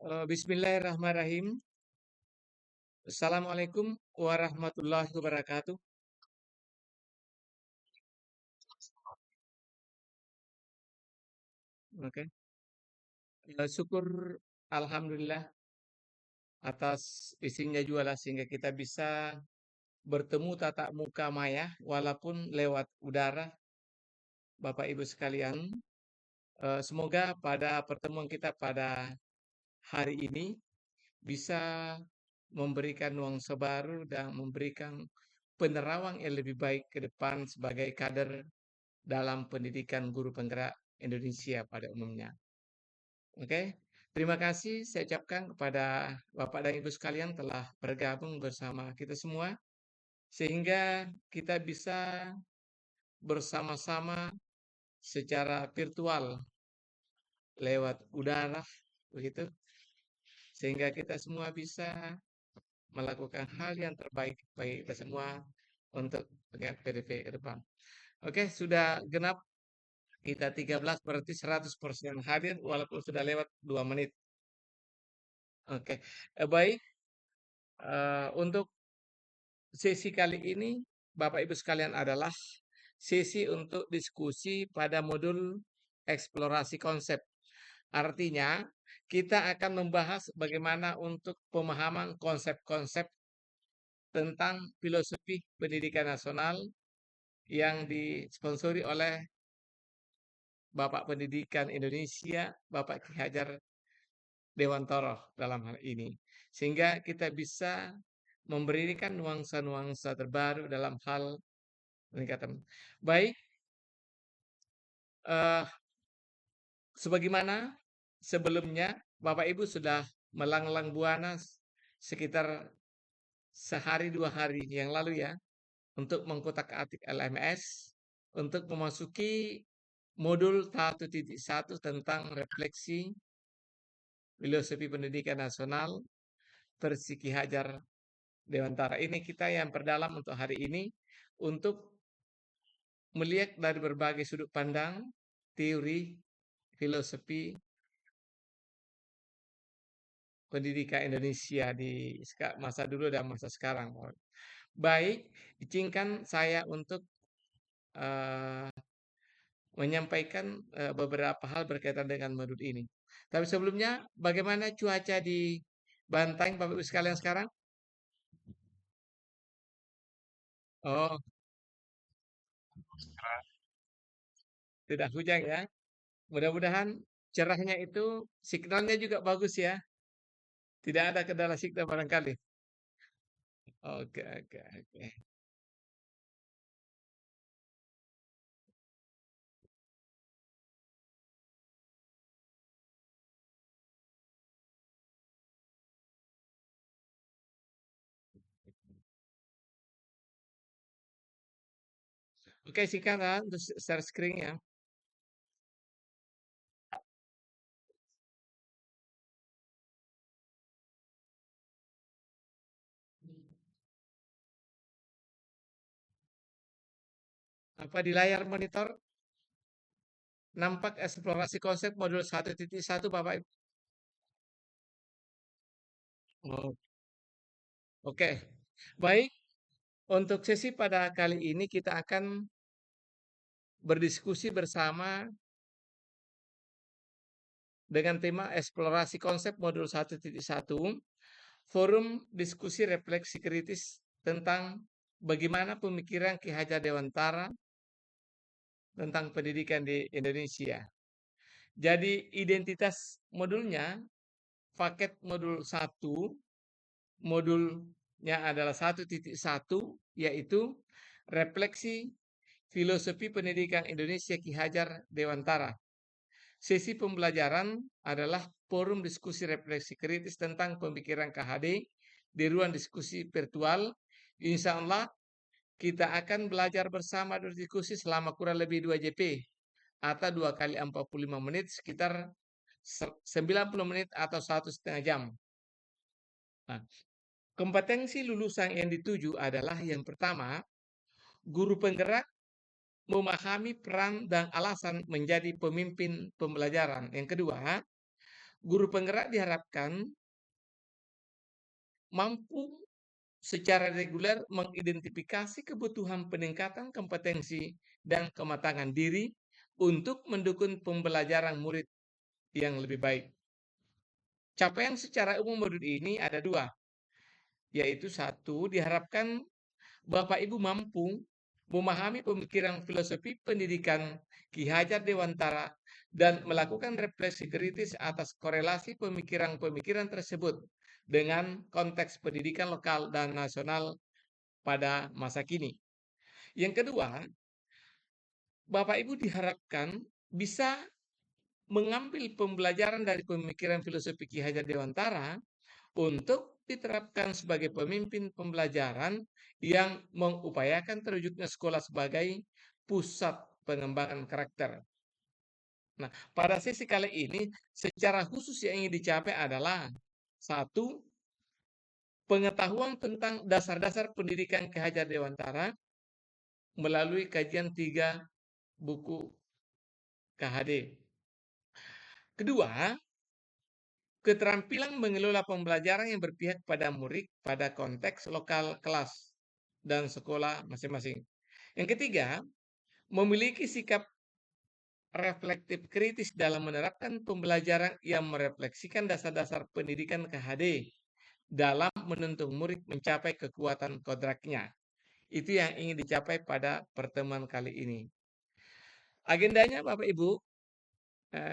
Bismillahirrahmanirrahim. Assalamualaikum warahmatullahi wabarakatuh. Oke. Syukur alhamdulillah atas isinya jualah sehingga kita bisa bertemu tatap muka maya walaupun lewat udara Bapak Ibu sekalian. Semoga pada pertemuan kita pada hari ini bisa memberikan nuansa baru dan memberikan penerawang yang lebih baik ke depan sebagai kader dalam pendidikan guru penggerak Indonesia pada umumnya. Oke, terima kasih saya ucapkan kepada Bapak dan Ibu sekalian telah bergabung bersama kita semua, sehingga kita bisa bersama-sama secara virtual lewat udara, begitu, sehingga kita semua bisa melakukan hal yang terbaik bagi kita semua untuk PDP ke depan. Oke, sudah genap kita 13 berarti 100% hadir walaupun sudah lewat 2 menit. Oke, baik. Untuk sesi kali ini, Bapak Ibu sekalian adalah sesi untuk diskusi pada modul eksplorasi konsep. Artinya, kita akan membahas bagaimana untuk pemahaman konsep-konsep tentang filosofi pendidikan nasional yang disponsori oleh Bapak Pendidikan Indonesia, Bapak Ki Hajar Dewantara dalam hal ini. Sehingga kita bisa memberikan nuansa-nuansa terbaru dalam hal peningkatan. Baik, eh, sebagaimana sebelumnya Bapak Ibu sudah melanglang buana sekitar sehari 2 hari yang lalu ya untuk mengkotak-atik LMS untuk memasuki modul 1.1 tentang refleksi filosofi pendidikan nasional versi Ki Hajar Dewantara. Ini kita yang perdalam untuk hari ini untuk melihat dari berbagai sudut pandang teori filosofi pendidikan Indonesia di masa dulu dan masa sekarang. Baik, izinkan saya untuk uh, menyampaikan beberapa hal berkaitan dengan modul ini. Tapi sebelumnya, bagaimana cuaca di Bantaeng, Bapak Ibu sekalian sekarang? Oh, tidak hujan ya. Mudah-mudahan cerahnya itu signalnya juga bagus ya. Tidak ada kendala signal barangkali. Oke, oke, oke. Oke, silakan untuk share screen ya. Apa di layar monitor nampak eksplorasi konsep modul 1.1 Bapak Ibu? Oh, oke. Baik, untuk sesi pada kali ini kita akan berdiskusi bersama dengan tema eksplorasi konsep modul 1.1, forum diskusi refleksi kritis tentang bagaimana pemikiran Ki Hajar Dewantara tentang pendidikan di Indonesia. Jadi identitas modulnya, paket modul 1, modulnya adalah 1.1, yaitu refleksi filosofi pendidikan Indonesia Ki Hajar Dewantara. Sesi pembelajaran adalah forum diskusi refleksi kritis tentang pemikiran KHD di ruang diskusi virtual. Insya Allah kita akan belajar bersama berdiskusi selama kurang lebih 2 JP atau 2 kali 45 menit sekitar 90 menit atau 1,5 jam. Nah, kompetensi lulusan yang dituju adalah yang pertama, guru penggerak memahami peran dan alasan menjadi pemimpin pembelajaran. Yang kedua, Guru penggerak diharapkan mampu secara reguler mengidentifikasi kebutuhan peningkatan kompetensi dan kematangan diri untuk mendukung pembelajaran murid yang lebih baik. Capaian secara umum modul ini ada dua, yaitu satu, diharapkan Bapak Ibu mampu memahami pemikiran filosofi pendidikan Ki Hajar Dewantara dan melakukan refleksi kritis atas korelasi pemikiran-pemikiran tersebut dengan konteks pendidikan lokal dan nasional pada masa kini. Yang kedua, Bapak Ibu diharapkan bisa mengambil pembelajaran dari pemikiran filosofi Ki Hajar Dewantara untuk diterapkan sebagai pemimpin pembelajaran yang mengupayakan terwujudnya sekolah sebagai pusat pengembangan karakter. Nah, pada sesi kali ini secara khusus yang ingin dicapai adalah satu, pengetahuan tentang dasar-dasar pendidikan Ki Hajar Dewantara melalui kajian 3 buku KHD. Kedua, keterampilan mengelola pembelajaran yang berpihak pada murid pada konteks lokal kelas dan sekolah masing-masing. Yang ketiga, memiliki sikap reflektif kritis dalam menerapkan pembelajaran yang merefleksikan dasar-dasar pendidikan KHD dalam menuntun murid mencapai kekuatan kodratnya. Itu yang ingin dicapai pada pertemuan kali ini. Agendanya Bapak Ibu,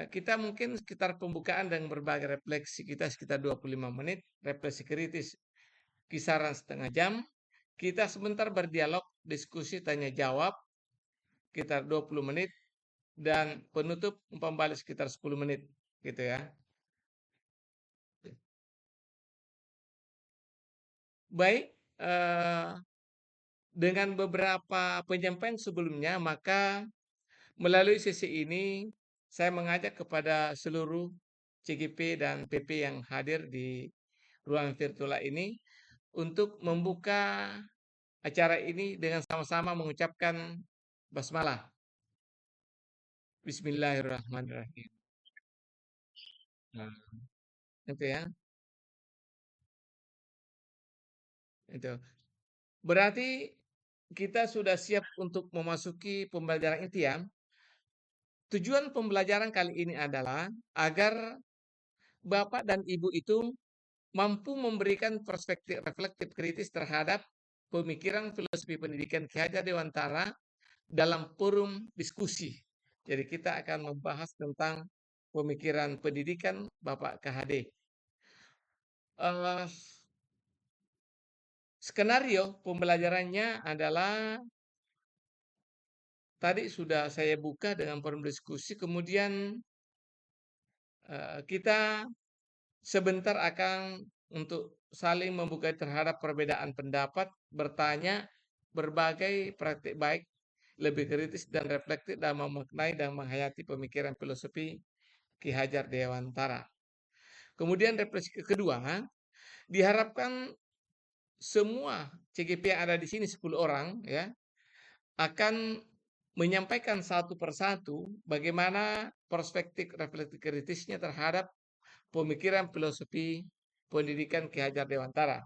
kita mungkin sekitar pembukaan dan berbagai refleksi kita sekitar 25 menit, refleksi kritis kisaran setengah jam, kita sebentar berdialog, diskusi, tanya jawab, sekitar 20 menit, dan penutup umpan balik sekitar 10 menit, gitu ya. Baik, dengan beberapa penyampaian sebelumnya, maka melalui sesi ini, saya mengajak kepada seluruh CGP dan PP yang hadir di ruang virtual ini untuk membuka acara ini dengan sama-sama mengucapkan basmalah. Bismillahirrahmanirrahim. Nah, itu ya. Itu. Berarti kita sudah siap untuk memasuki pembelajaran inti ya. Tujuan pembelajaran kali ini adalah agar Bapak dan Ibu itu mampu memberikan perspektif reflektif kritis terhadap pemikiran filosofi pendidikan Ki Hajar Dewantara dalam forum diskusi. Jadi kita akan membahas tentang pemikiran pendidikan Bapak KHD. Skenario pembelajarannya adalah tadi sudah saya buka dengan forum diskusi, kemudian kita sebentar akan untuk saling membuka terhadap perbedaan pendapat, bertanya berbagai praktik baik, lebih kritis dan reflektif dalam memaknai dan menghayati pemikiran filosofi Ki Hajar Dewantara. Kemudian refleksi kedua, diharapkan semua CGP yang ada di sini 10 orang ya akan menyampaikan satu persatu bagaimana perspektif reflektif kritisnya terhadap pemikiran filosofi pendidikan Ki Hajar Dewantara.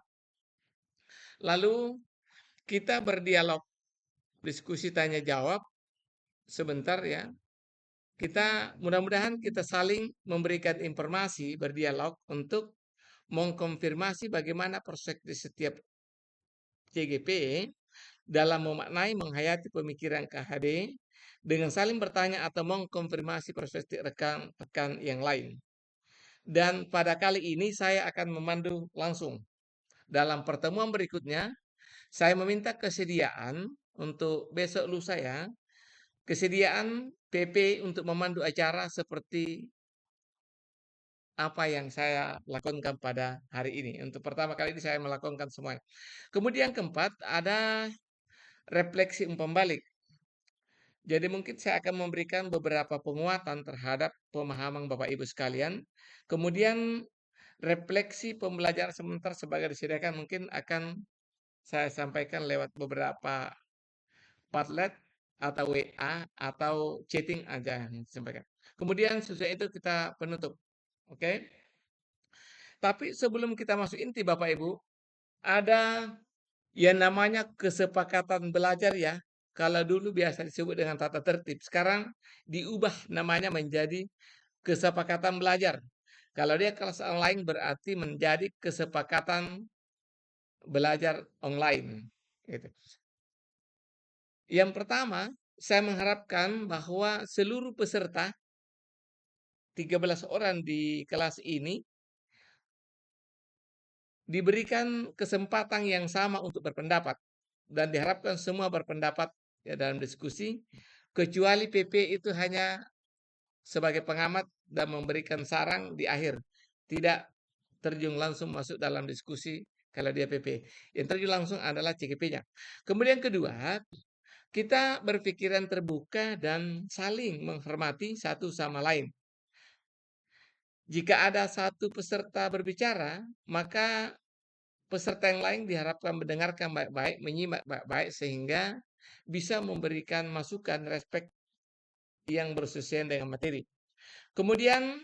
Lalu kita berdialog, diskusi tanya jawab sebentar ya. Kita mudah-mudahan kita saling memberikan informasi, berdialog untuk mengkonfirmasi bagaimana perspektif setiap CGP dalam memaknai menghayati pemikiran KHD dengan saling bertanya atau mengkonfirmasi perspektif rekan-rekan yang lain. Dan pada kali ini saya akan memandu langsung. Dalam pertemuan berikutnya, saya meminta kesediaan untuk besok lusa ya, kesediaan PP untuk memandu acara seperti apa yang saya lakukan pada hari ini. Untuk pertama kali ini saya melakukan semuanya. Kemudian keempat, ada refleksi umpan balik. Jadi mungkin saya akan memberikan beberapa penguatan terhadap pemahaman Bapak Ibu sekalian. Kemudian refleksi pembelajaran sebentar sebagai disediakan mungkin akan saya sampaikan lewat beberapa Padlet atau WA atau chatting aja yang disampaikan. Kemudian sesudah itu kita penutup. Oke. Tapi sebelum kita masuk inti Bapak Ibu, ada yang namanya kesepakatan belajar ya. Kalau dulu biasa disebut dengan tata tertib, sekarang diubah namanya menjadi kesepakatan belajar. Kalau dia kelas online berarti menjadi kesepakatan belajar online. Gitu. Yang pertama, saya mengharapkan bahwa seluruh peserta 13 orang di kelas ini diberikan kesempatan yang sama untuk berpendapat dan diharapkan semua berpendapat ya, dalam diskusi, kecuali PP itu hanya sebagai pengamat dan memberikan saran di akhir, tidak terjun langsung masuk dalam diskusi kalau dia PP. Yang terjun langsung adalah CGP-nya. Kemudian kedua, kita berpikiran terbuka dan saling menghormati satu sama lain. Jika ada satu peserta berbicara, maka peserta yang lain diharapkan mendengarkan baik-baik, menyimak baik-baik, sehingga bisa memberikan masukan, respek yang bersesuaian dengan materi. Kemudian,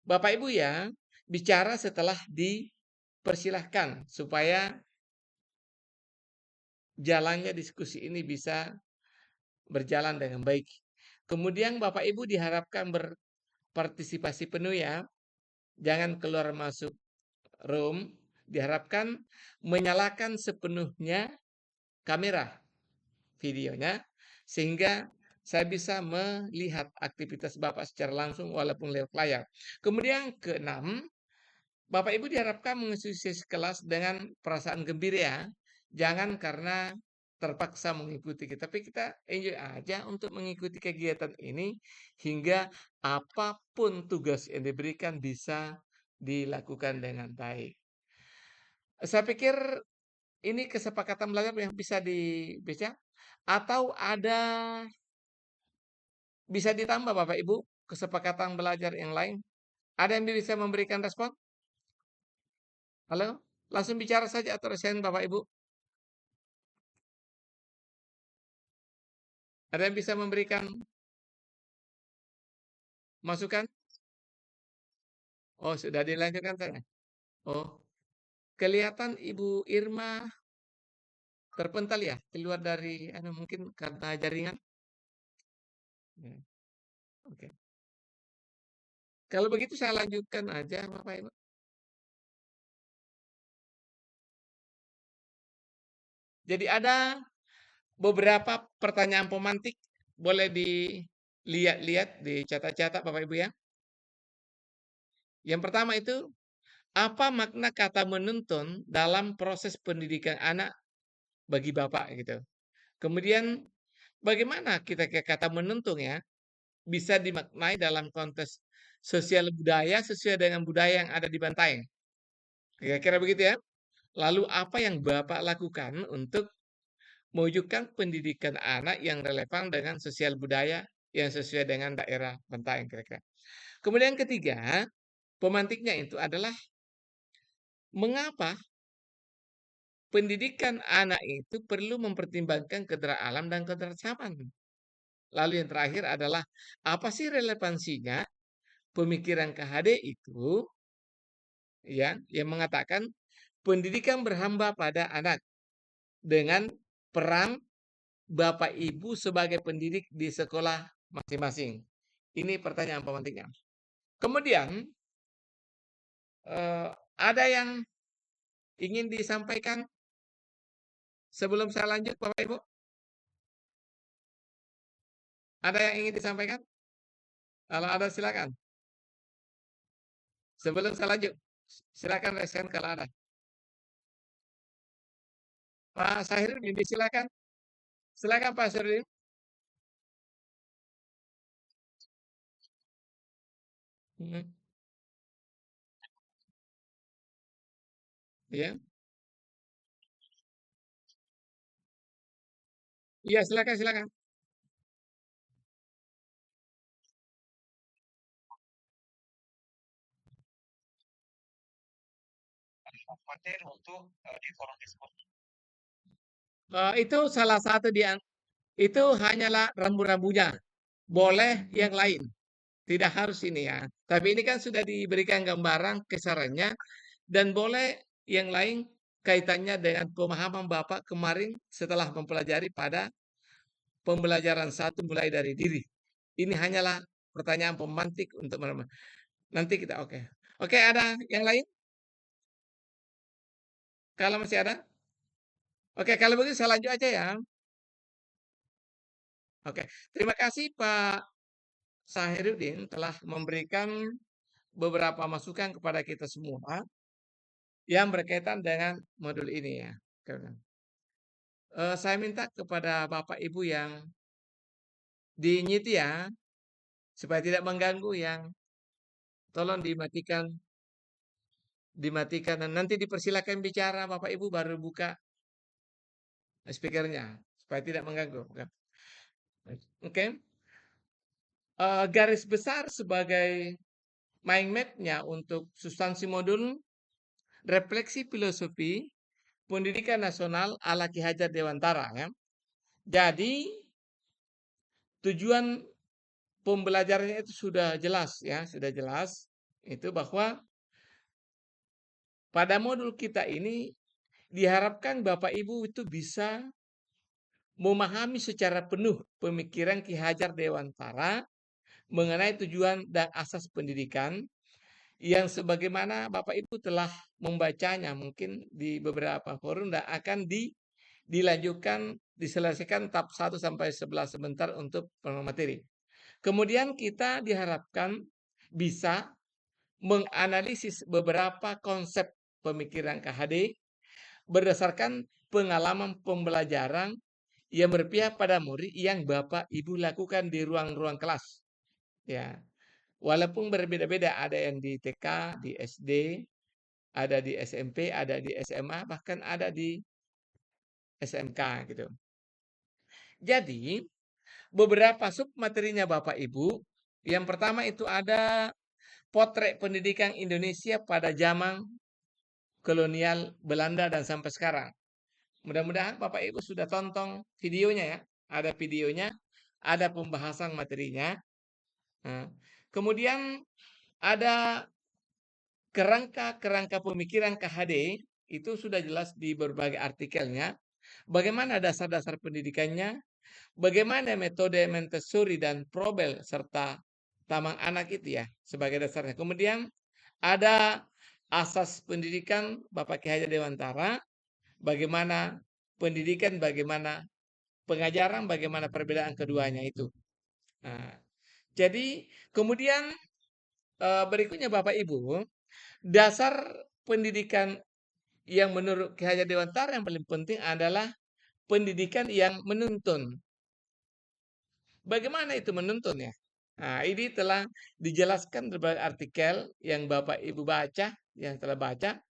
Bapak Ibu ya, bicara setelah dipersilahkan, supaya jalannya diskusi ini bisa berjalan dengan baik. Kemudian Bapak Ibu diharapkan berpartisipasi penuh ya, jangan keluar masuk room, diharapkan menyalakan sepenuhnya kamera videonya, sehingga saya bisa melihat aktivitas Bapak secara langsung walaupun lewat layar. Kemudian keenam, Bapak Ibu diharapkan mengisi sesi kelas dengan perasaan gembira ya. Jangan karena terpaksa mengikuti, tapi kita enjoy aja untuk mengikuti kegiatan ini hingga apapun tugas yang diberikan bisa dilakukan dengan baik. Saya pikir ini kesepakatan belajar yang bisa dibaca atau ada bisa ditambah Bapak Ibu kesepakatan belajar yang lain. Ada yang bisa memberikan respon? Halo? Langsung bicara saja atau resen Bapak Ibu. Ada yang bisa memberikan masukan? Oh, sudah dilanjutkan saya. Oh, kelihatan Ibu Irma terpental ya, keluar dari mungkin karena jaringan. Ya, oke. Kalau begitu saya lanjutkan aja Bapak Ibu. Jadi ada beberapa pertanyaan pemantik, boleh dilihat-lihat, dicatat-catat Bapak Ibu ya. Yang pertama itu, apa makna kata menuntun dalam proses pendidikan anak bagi Bapak gitu. Kemudian bagaimana kita ke kata menuntun ya bisa dimaknai dalam konteks sosial budaya sesuai dengan budaya yang ada di Bantaeng. Kira-kira begitu ya. Lalu apa yang Bapak lakukan untuk mewujudkan pendidikan anak yang relevan dengan sosial budaya yang sesuai dengan daerah Bantaeng kira-kira. Kemudian ketiga, pemantiknya itu adalah mengapa pendidikan anak itu perlu mempertimbangkan kedera alam dan kedera zaman. Lalu yang terakhir adalah apa sih relevansinya pemikiran KHD itu ya yang mengatakan pendidikan berhamba pada anak dengan peran Bapak Ibu sebagai pendidik di sekolah masing-masing. Ini pertanyaan pemantiknya. Kemudian ada yang ingin disampaikan sebelum saya lanjut Bapak Ibu? Ada yang ingin disampaikan? Kalau ada silakan. Sebelum saya lanjut, silakan resen kalau ada. Pak Sahiruddin, silakan. Silakan Pak Sahiruddin. Hmm, ya, iya silakan silakan. Materi untuk di forum Discord. Itu salah satu itu hanyalah rambu-rambunya. Boleh yang lain. Tidak harus ini ya. Tapi ini kan sudah diberikan gambaran kisarannya dan boleh yang lain kaitannya dengan pemahaman Bapak kemarin setelah mempelajari pada pembelajaran satu mulai dari diri. Ini hanyalah pertanyaan pemantik untuk nanti kita oke. Oke, ada yang lain? Kalau masih ada? Oke, kalau begitu saya lanjut aja ya. Oke, terima kasih Pak Sahiruddin telah memberikan beberapa masukan kepada kita semua yang berkaitan dengan modul ini ya. Saya minta kepada Bapak Ibu yang dinyiti ya, supaya tidak mengganggu yang tolong dimatikan, dimatikan dan nanti dipersilakan bicara Bapak Ibu baru buka speakernya supaya tidak mengganggu. Oke. Garis besar sebagai mind map-nya untuk substansi modul refleksi filosofi pendidikan nasional ala Ki Hajar Dewantara ya. Jadi tujuan pembelajarannya itu sudah jelas ya, sudah jelas itu bahwa pada modul kita ini diharapkan Bapak Ibu itu bisa memahami secara penuh pemikiran Ki Hajar Dewantara mengenai tujuan dan asas pendidikan yang sebagaimana Bapak Ibu telah membacanya mungkin di beberapa forum dan akan dilanjutkan diselesaikan tahap 1 sampai 11 sebentar untuk materi. Kemudian kita diharapkan bisa menganalisis beberapa konsep pemikiran KHD berdasarkan pengalaman pembelajaran yang berpihak pada murid yang Bapak Ibu lakukan di ruang-ruang kelas. Ya, walaupun berbeda-beda, ada yang di TK, di SD, ada di SMP, ada di SMA, bahkan ada di SMK gitu. Jadi, beberapa sub materinya Bapak Ibu, yang pertama itu ada potret pendidikan Indonesia pada zaman kolonial Belanda dan sampai sekarang. Mudah-mudahan Bapak Ibu sudah tonton videonya ya. Ada videonya, ada pembahasan materinya. Nah, kemudian ada kerangka-kerangka pemikiran KHD itu sudah jelas di berbagai artikelnya. Bagaimana dasar-dasar pendidikannya, bagaimana metode Montessori dan Probel serta Taman Anak itu ya sebagai dasarnya. Kemudian ada asas pendidikan Bapak Ki Hajar Dewantara, bagaimana pendidikan, bagaimana pengajaran, bagaimana perbedaan keduanya itu. Nah, jadi kemudian berikutnya Bapak Ibu, dasar pendidikan yang menurut Ki Hajar Dewantara yang paling penting adalah pendidikan yang menuntun. Bagaimana itu menuntun ya? Nah, ini telah dijelaskan berbagai artikel yang Bapak Ibu baca, yang telah baca.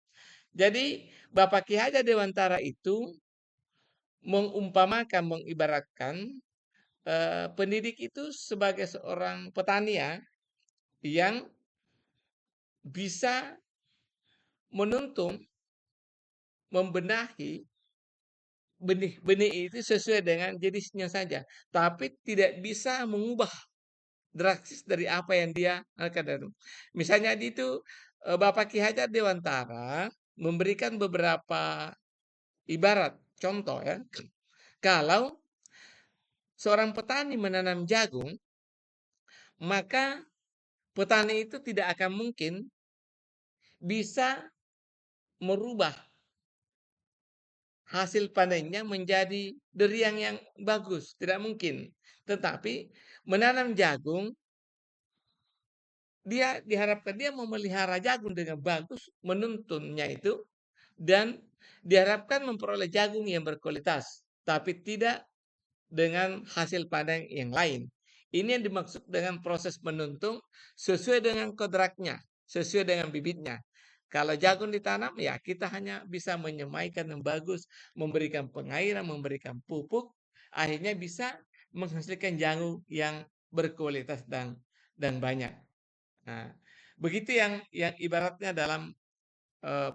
Jadi Bapak Ki Hajar Dewantara itu mengumpamakan, mengibaratkan pendidik itu sebagai seorang petani ya, yang bisa menuntun, membenahi benih-benih itu sesuai dengan jenisnya saja, tapi tidak bisa mengubah drastis dari apa yang dia akan. Misalnya itu Bapak Ki Hajar Dewantara memberikan beberapa ibarat contoh ya. Kalau seorang petani menanam jagung, maka petani itu tidak akan mungkin bisa merubah hasil panennya menjadi dari yang bagus, tidak mungkin. Tetapi menanam jagung, dia diharapkan dia memelihara jagung dengan bagus, menuntunnya itu, dan diharapkan memperoleh jagung yang berkualitas, tapi tidak dengan hasil panen yang lain. Ini yang dimaksud dengan proses menuntun sesuai dengan kodratnya, sesuai dengan bibitnya. Kalau jagung ditanam, ya kita hanya bisa menyemaikan yang bagus, memberikan pengairan, memberikan pupuk, akhirnya bisa menghasilkan jagung yang berkualitas dan banyak. Nah, begitu yang ibaratnya dalam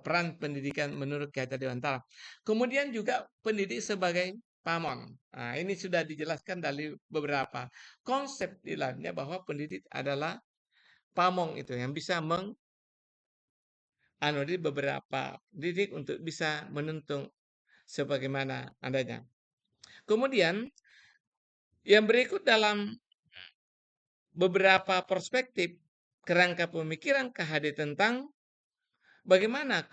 peran pendidikan menurut Ki Hajar Dewantara. Kemudian juga pendidik sebagai pamong. Nah, ini sudah dijelaskan dari beberapa konsep di dalamnya bahwa pendidik adalah pamong itu yang bisa di beberapa didik untuk bisa menentung sebagaimana adanya. Kemudian yang berikut dalam beberapa perspektif kerangka pemikiran KHD tentang bagaimana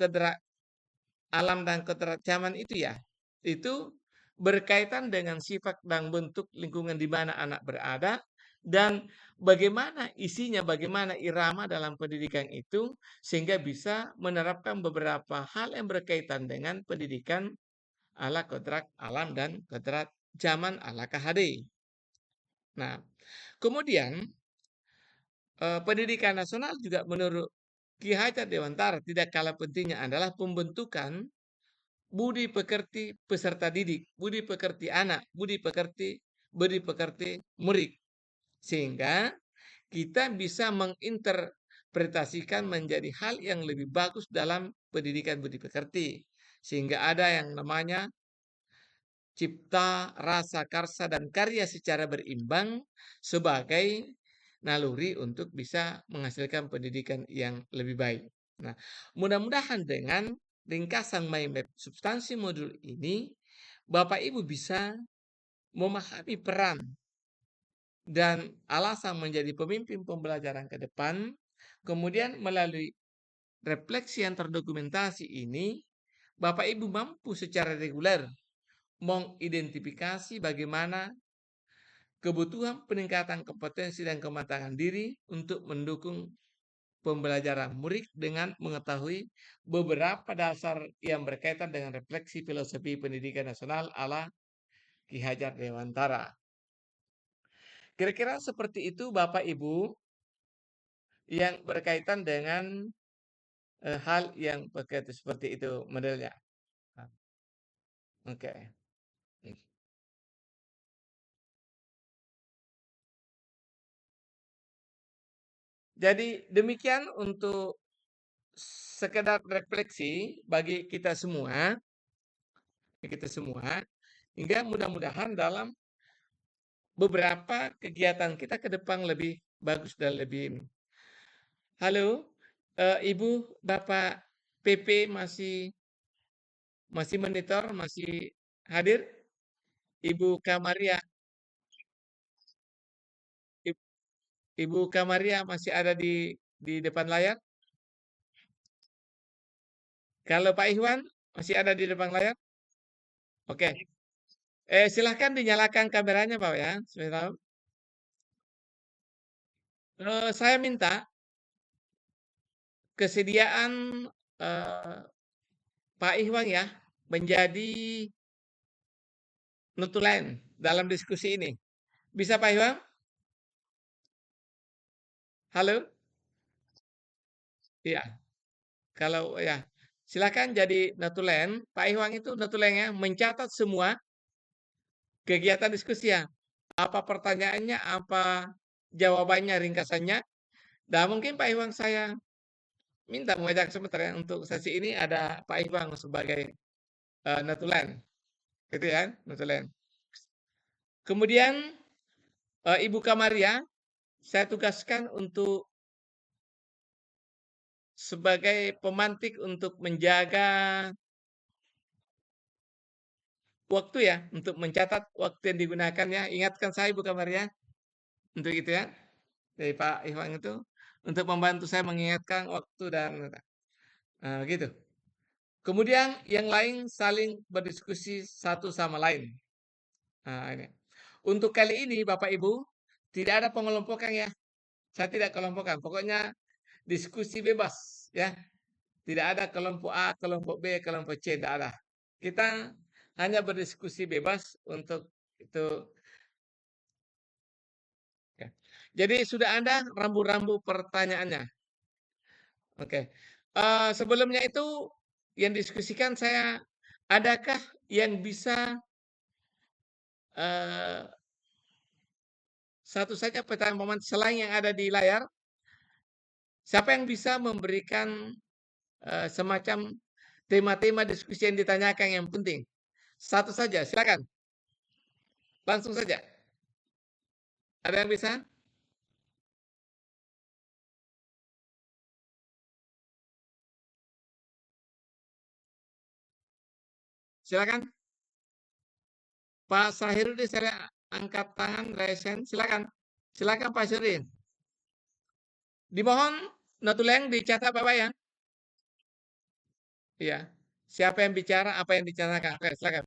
alam dan kodrat zaman itu ya, itu berkaitan dengan sifat dan bentuk lingkungan di mana anak berada dan bagaimana isinya, bagaimana irama dalam pendidikan itu sehingga bisa menerapkan beberapa hal yang berkaitan dengan pendidikan ala kodrat alam dan kodrat zaman ala KHD. Nah, kemudian pendidikan nasional juga menurut Ki Hajar Dewantara tidak kalah pentingnya adalah pembentukan budi pekerti peserta didik, budi pekerti anak, budi pekerti murid. Sehingga kita bisa menginterpretasikan menjadi hal yang lebih bagus dalam pendidikan budi pekerti. Sehingga ada yang namanya cipta, rasa, karsa, dan karya secara berimbang sebagai naluri untuk bisa menghasilkan pendidikan yang lebih baik. Nah, mudah-mudahan dengan ringkasan mind map substansi modul ini, Bapak Ibu bisa memahami peran dan alasan menjadi pemimpin pembelajaran ke depan, kemudian melalui refleksi yang terdokumentasi ini, Bapak Ibu mampu secara reguler mengidentifikasi bagaimana kebutuhan peningkatan kompetensi dan kematangan diri untuk mendukung pembelajaran murid dengan mengetahui beberapa dasar yang berkaitan dengan refleksi filosofi pendidikan nasional ala Ki Hajar Dewantara. Kira-kira seperti itu Bapak Ibu yang berkaitan dengan hal yang berkaitan seperti itu modelnya. Oke. Jadi demikian untuk sekedar refleksi bagi kita semua, hingga mudah-mudahan dalam beberapa kegiatan kita ke depan lebih bagus dan lebih. Halo, Ibu, Bapak PP masih monitor, masih hadir? Ibu Kamaria, Ibu Kamaria masih ada di depan layar? Kalau Pak Ikhwan masih ada di depan layar? Oke. Silahkan dinyalakan kameranya Pak ya. Sebentar. Saya minta kesediaan Pak Ikhwan ya menjadi notulen dalam diskusi ini. Bisa Pak Ikhwan? Halo? Iya. Kalau ya, silakan jadi notulen. Pak Ikhwan itu notulennya mencatat semua kegiatan diskusi ya. Apa pertanyaannya, apa jawabannya, ringkasannya. Dan mungkin Pak Ikhwan saya minta mengajak sebentar ya untuk sesi ini ada Pak Ikhwan sebagai notulen. Gitu ya, notulen. Kemudian Ibu Kamaria, saya tugaskan untuk sebagai pemantik untuk menjaga waktu ya, untuk mencatat waktu yang digunakan ya. Ingatkan saya Ibu Kamaria untuk itu ya. Dari Pak Ikhwan itu untuk membantu saya mengingatkan waktu dan gitu. Kemudian yang lain saling berdiskusi satu sama lain. Nah, ini. Untuk kali ini Bapak Ibu tidak ada pengelompokan ya. Saya tidak kelompokkan. Pokoknya diskusi bebas ya. Tidak ada kelompok A, kelompok B, kelompok C, tidak ada. Kita hanya berdiskusi bebas untuk itu. Ya. Jadi sudah ada rambu-rambu pertanyaannya. Oke. Sebelumnya itu yang diskusikan saya, adakah yang bisa satu saja pertanyaan selain yang ada di layar, siapa yang bisa memberikan semacam tema-tema diskusi yang ditanyakan yang penting? Satu saja, silakan. Langsung saja. Ada yang bisa? Silakan. Pak Sahirudin, saya angkat tangan, resen. Silakan. Silakan Pak Sahirudin. Dimohon notuleng dicatat Bapak ya. Iya. Siapa yang bicara, apa yang dicatakan. Oke, silakan.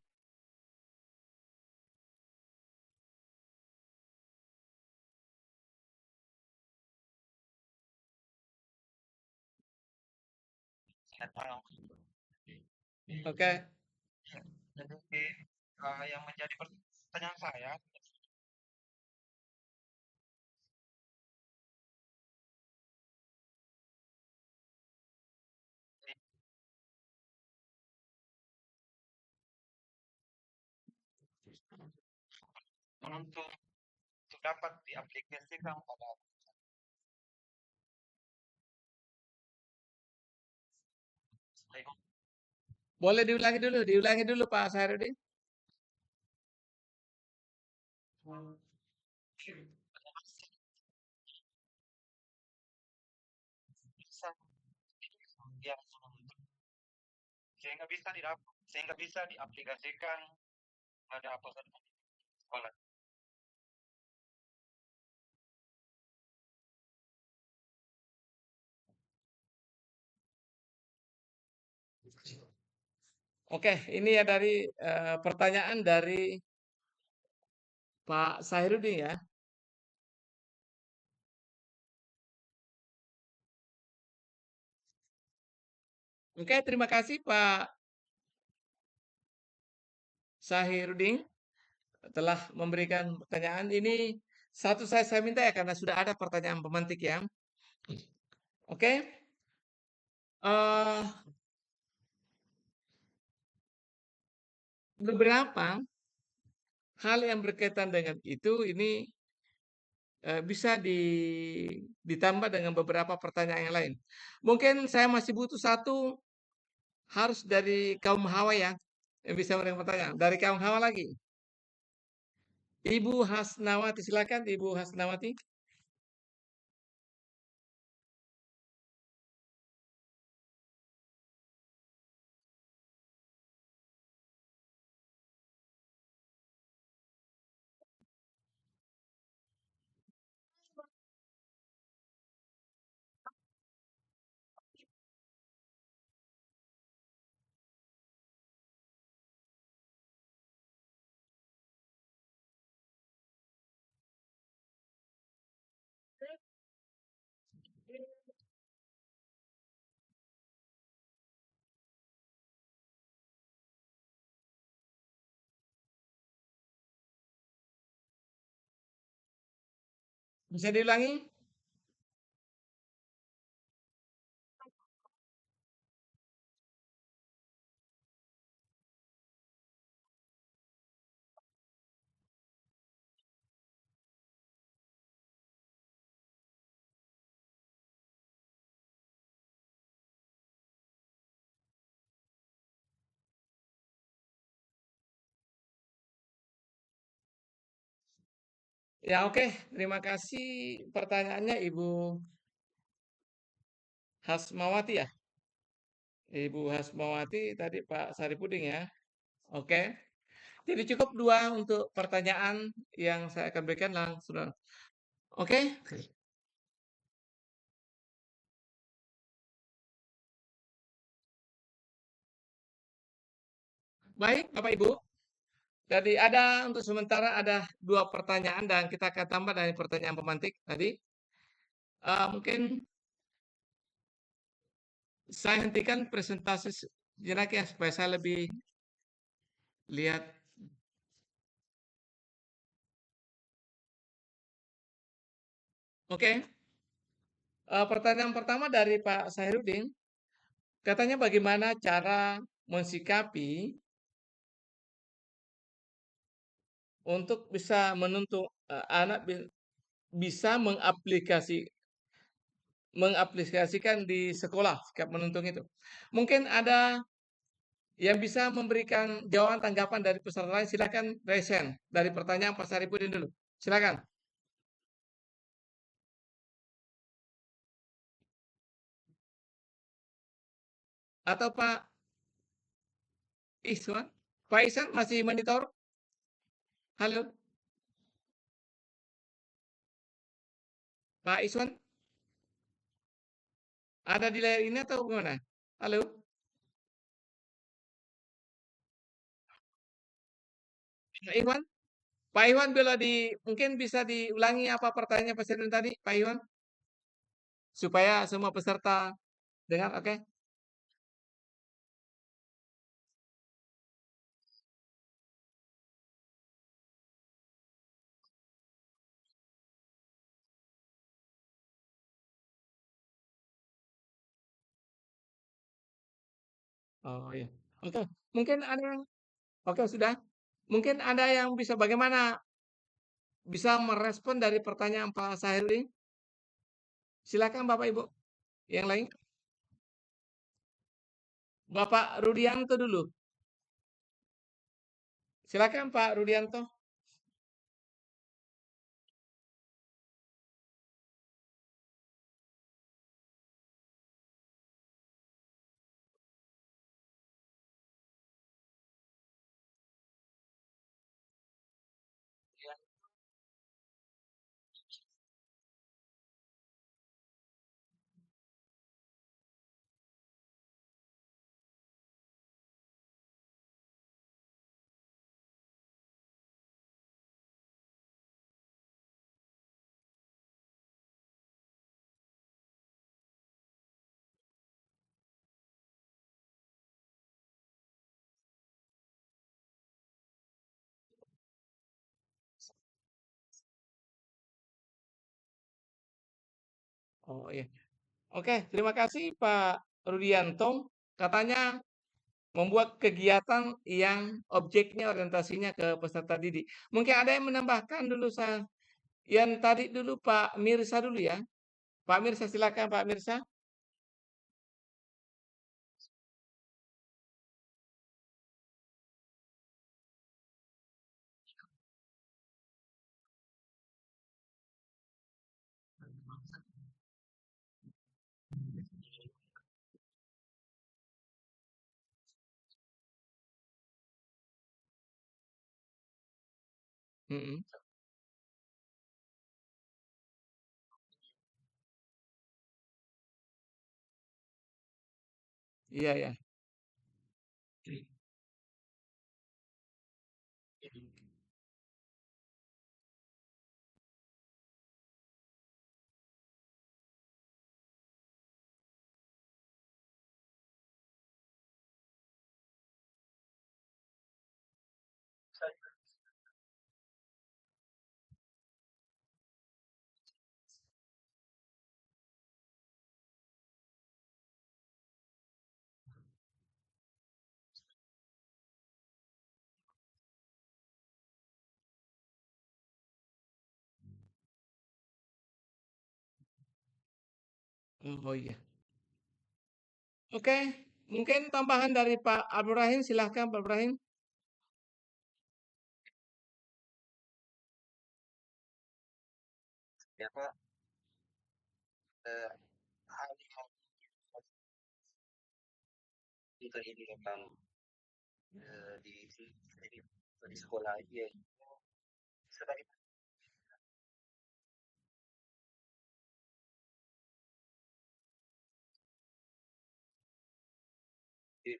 Oke. Jadi yang menjadi pertanyaan saya, untuk dapat diaplikasikan pada Boleh diulangi dulu Pak Sahirudin. bisa yang sehingga bisa diaplikasikan pada peserta sekolah. Oke, ini ya dari pertanyaan dari Pak Sahirudin ya. Oke, terima kasih Pak Sahirudin telah memberikan pertanyaan. Ini satu saya minta ya karena sudah ada pertanyaan pemantik ya. Oke. eh Beberapa hal yang berkaitan dengan itu ini bisa ditambah dengan beberapa pertanyaan yang lain. Mungkin saya masih butuh satu harus dari kaum Hawa ya yang bisa memberikan pertanyaan. Dari kaum Hawa lagi. Ibu Hasnawati, silakan Ibu Hasnawati. Bisa diulangi? Ya oke, terima kasih pertanyaannya Ibu Hasmawati ya. Ibu Hasmawati tadi Pak Saripuding ya. Oke. Jadi cukup dua untuk pertanyaan yang saya akan berikan langsung. Oke. Baik Bapak Ibu. Jadi ada untuk sementara ada dua pertanyaan dan kita akan tambah dari pertanyaan pemantik tadi. Mungkin saya hentikan presentasi sejenak ya supaya saya lebih lihat. Oke. Pertanyaan pertama dari Pak Sahirudin, katanya bagaimana cara mensikapi untuk bisa menuntut anak bisa mengaplikasikan di sekolah sikap menuntun itu. Mungkin ada yang bisa memberikan jawaban tanggapan dari peserta lain, silakan resen dari pertanyaan Pak Saripudin dulu. Silakan. Atau Pak Iswan. Pak Ihsan masih monitor? Halo, Pak Iswan, ada di layar ini atau gimana? Halo, Pak Iwan? Pak Iwan mungkin bisa diulangi apa pertanyaan Presiden tadi, Pak Iwan, supaya semua peserta dengar, oke? Oh iya, oke. Mungkin ada yang, oke sudah. Mungkin ada yang bisa bagaimana bisa merespon dari pertanyaan Pak Sahil ini? Silakan Bapak Ibu. Yang lain, Bapak Rudianto dulu. Silakan Pak Rudianto. Oh iya. Oke, terima kasih Pak Rudianto. Katanya membuat kegiatan yang objeknya orientasinya ke peserta didik. Mungkin ada yang menambahkan dulu yang tadi dulu Pak Mirsa dulu ya. Pak Mirsa silakan Pak Mirsa. Mm-mm. Iya ya. Oh iya. Oke, mungkin tambahan dari Pak Abdurrahim, silahkan Pak Ibrahim. Ya Pak, hal yang kita ini memang di sekolah ya sebagai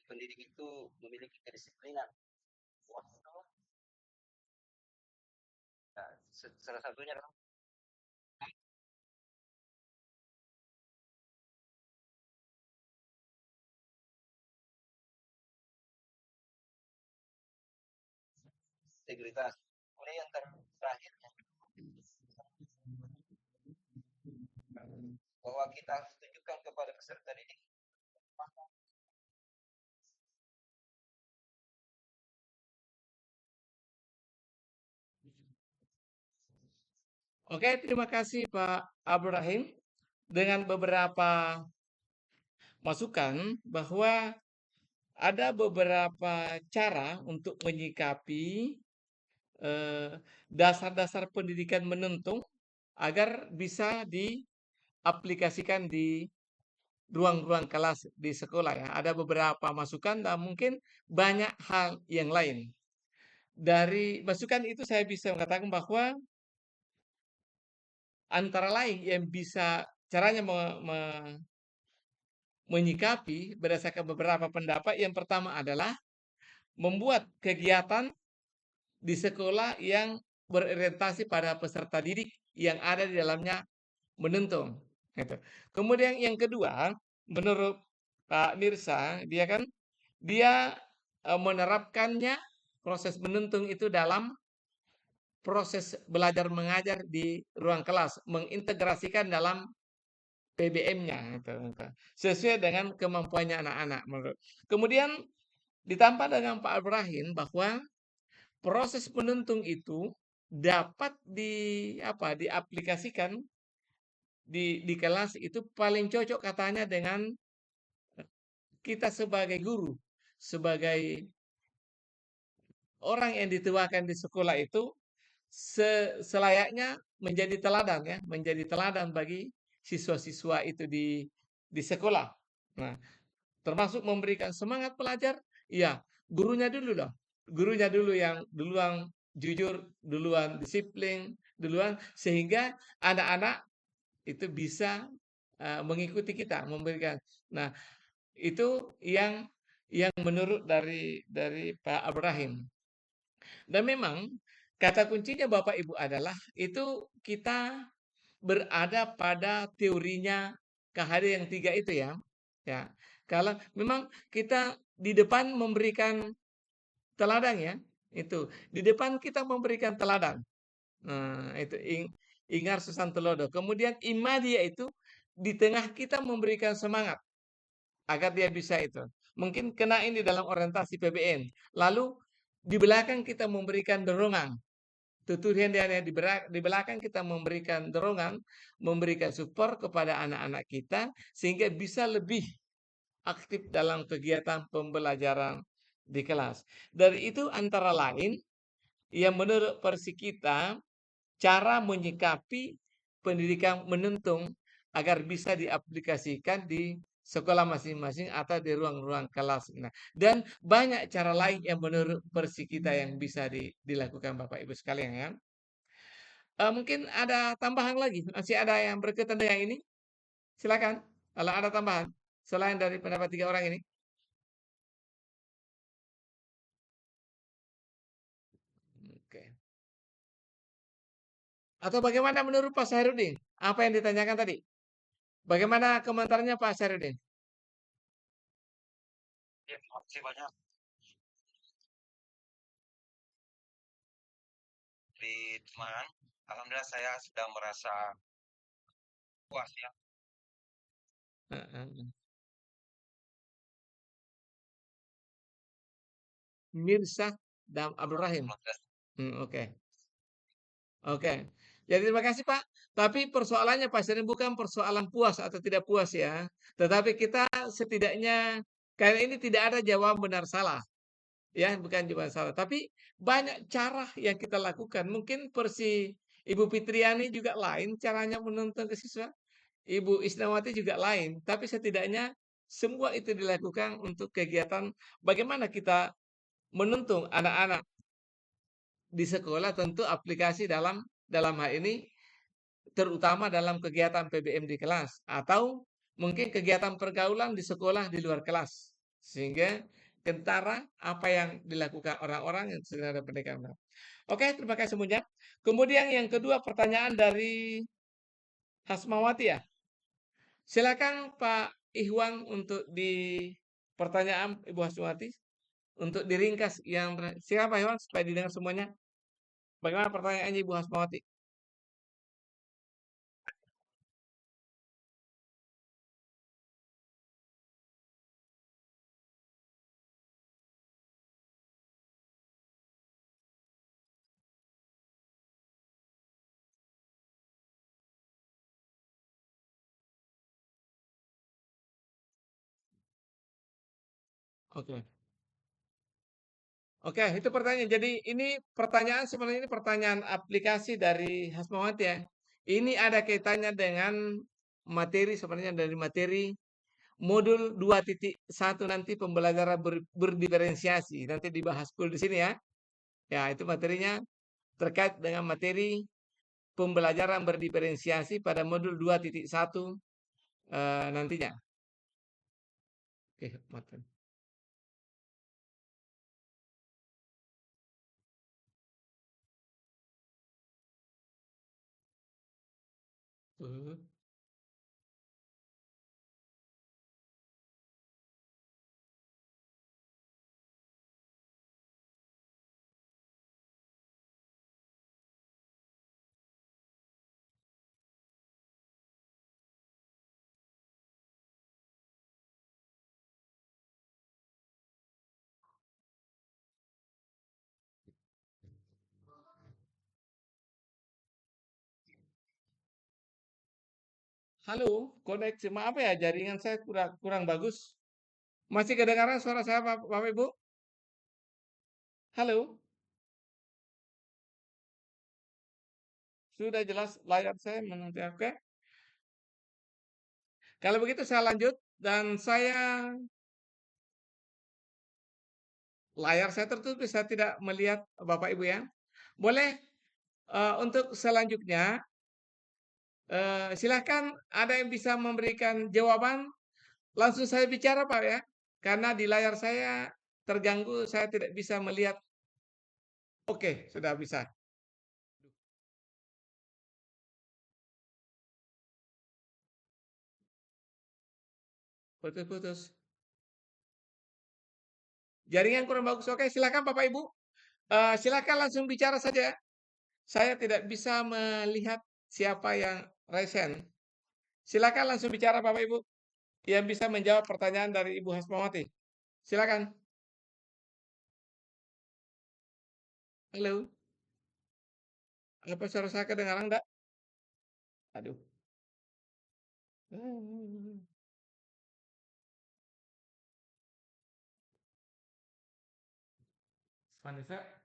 pendidik itu memiliki kedisiplinan waktu. Nah, salah satunya adalah integritas. Kemudian yang terakhir bahwa kita harus tunjukkan kepada peserta didik. Oke, terima kasih Pak Abdurrahim dengan beberapa masukan bahwa ada beberapa cara untuk menyikapi dasar-dasar pendidikan menuntung agar bisa diaplikasikan di ruang-ruang kelas di sekolah ya. Ada beberapa masukan dan mungkin banyak hal yang lain. Dari masukan itu saya bisa mengatakan bahwa antara lain yang bisa caranya menyikapi berdasarkan beberapa pendapat, yang pertama adalah membuat kegiatan di sekolah yang berorientasi pada peserta didik yang ada di dalamnya menentung. Gitu. Kemudian yang kedua, menurut Pak Mirsa, dia menerapkannya proses menentung itu dalam proses belajar mengajar di ruang kelas, mengintegrasikan dalam PBM-nya gitu. Sesuai dengan kemampuannya anak-anak menurut. Kemudian ditambah dengan Pak Ibrahim bahwa proses menentung itu dapat diaplikasikan di kelas itu paling cocok katanya dengan kita sebagai guru, sebagai orang yang dituakan di sekolah itu selayaknya menjadi teladan ya, menjadi teladan bagi siswa-siswa itu di sekolah. Nah, termasuk memberikan semangat pelajar, ya gurunya dulu loh. Gurunya dulu yang duluan jujur, duluan disiplin, duluan sehingga anak-anak itu bisa mengikuti kita, memberikan. Nah, itu yang menurut dari Pak Ibrahim. Dan memang kata kuncinya Bapak Ibu adalah itu kita berada pada teorinya KHD yang tiga itu ya. Ya, kalau memang kita di depan memberikan teladan ya, itu di depan kita memberikan teladan. Nah, itu ingar susantelodo. Kemudian imadia itu di tengah kita memberikan semangat agar dia bisa itu. Mungkin kena ini dalam orientasi PBN. Lalu di belakang kita memberikan dorongan. Tutur dia di belakang kita memberikan dorongan, memberikan support kepada anak-anak kita sehingga bisa lebih aktif dalam kegiatan pembelajaran di kelas. Dari itu antara lain yang menurut versi kita cara menyikapi pendidikan menentung agar bisa diaplikasikan di sekolah masing-masing atau di ruang-ruang kelas. Nah, dan banyak cara lain yang menurut versi kita yang bisa dilakukan Bapak Ibu sekalian ya. Mungkin ada tambahan lagi, masih ada yang berkaitan dengan ini? Silakan, kalau ada tambahan selain dari pendapat tiga orang ini. Oke. Atau bagaimana menurut Pak Sairudin? Apa yang ditanyakan tadi? Bagaimana komentarnya Pak Sairudin? Ya, terima kasih banyak di teman. Alhamdulillah saya sudah merasa puas ya. Heeh. Mirsad dan Abdul Rahim. Oke. Oke. Jadi terima kasih Pak. Tapi persoalannya Pak Sering bukan persoalan puas atau tidak puas ya. Tetapi kita setidaknya karena ini tidak ada jawaban benar salah. Ya, bukan jawaban salah. Tapi banyak cara yang kita lakukan. Mungkin versi Ibu Fitriani juga lain caranya menuntun ke siswa. Ibu Isnawati juga lain. Tapi setidaknya semua itu dilakukan untuk kegiatan bagaimana kita menuntun anak-anak di sekolah tentu aplikasi dalam hal ini terutama dalam kegiatan PBM di kelas atau mungkin kegiatan pergaulan di sekolah di luar kelas sehingga kentara apa yang dilakukan orang-orang yang sedang ada pendidikan. Oke, terima kasih semuanya. Kemudian yang kedua pertanyaan dari Hasmawati ya. Silakan Pak Ihwan untuk di pertanyaan Ibu Hasmawati untuk diringkas yang silakan Pak Ihwan supaya didengar semuanya. Bagaimana pertanyaannya Ibu Hasmawati? Oke. Oke, itu pertanyaan. Jadi ini pertanyaan sebenarnya ini pertanyaan aplikasi dari Hasmawati ya. Ini ada kaitannya dengan materi sebenarnya dari materi modul 2.1 nanti pembelajaran berdiferensiasi. Nanti dibahas full di sini ya. Ya, itu materinya terkait dengan materi pembelajaran berdiferensiasi pada modul 2.1 nantinya. Oke, materi. Halo, koneksi maaf ya, jaringan saya kurang kurang bagus. Masih kedengaran suara saya, Bapak Ibu? Halo, sudah jelas layar saya menonton. Oke. Kalau begitu saya lanjut dan layar saya tertutup, saya tidak melihat Bapak Ibu ya. Boleh untuk selanjutnya silakan ada yang bisa memberikan jawaban, langsung saya bicara Pak ya. Karena di layar saya terganggu, saya tidak bisa melihat. Oke, sudah bisa. Putus-putus. Jaringan kurang bagus. Oke, silakan Bapak Ibu. Silakan langsung bicara saja. Saya tidak bisa melihat siapa yang resen. Silakan langsung bicara Bapak Ibu yang bisa menjawab pertanyaan dari Ibu Hasmawati. Silakan. Halo. Apa suara saya kedengaran enggak? Aduh. Vanessa.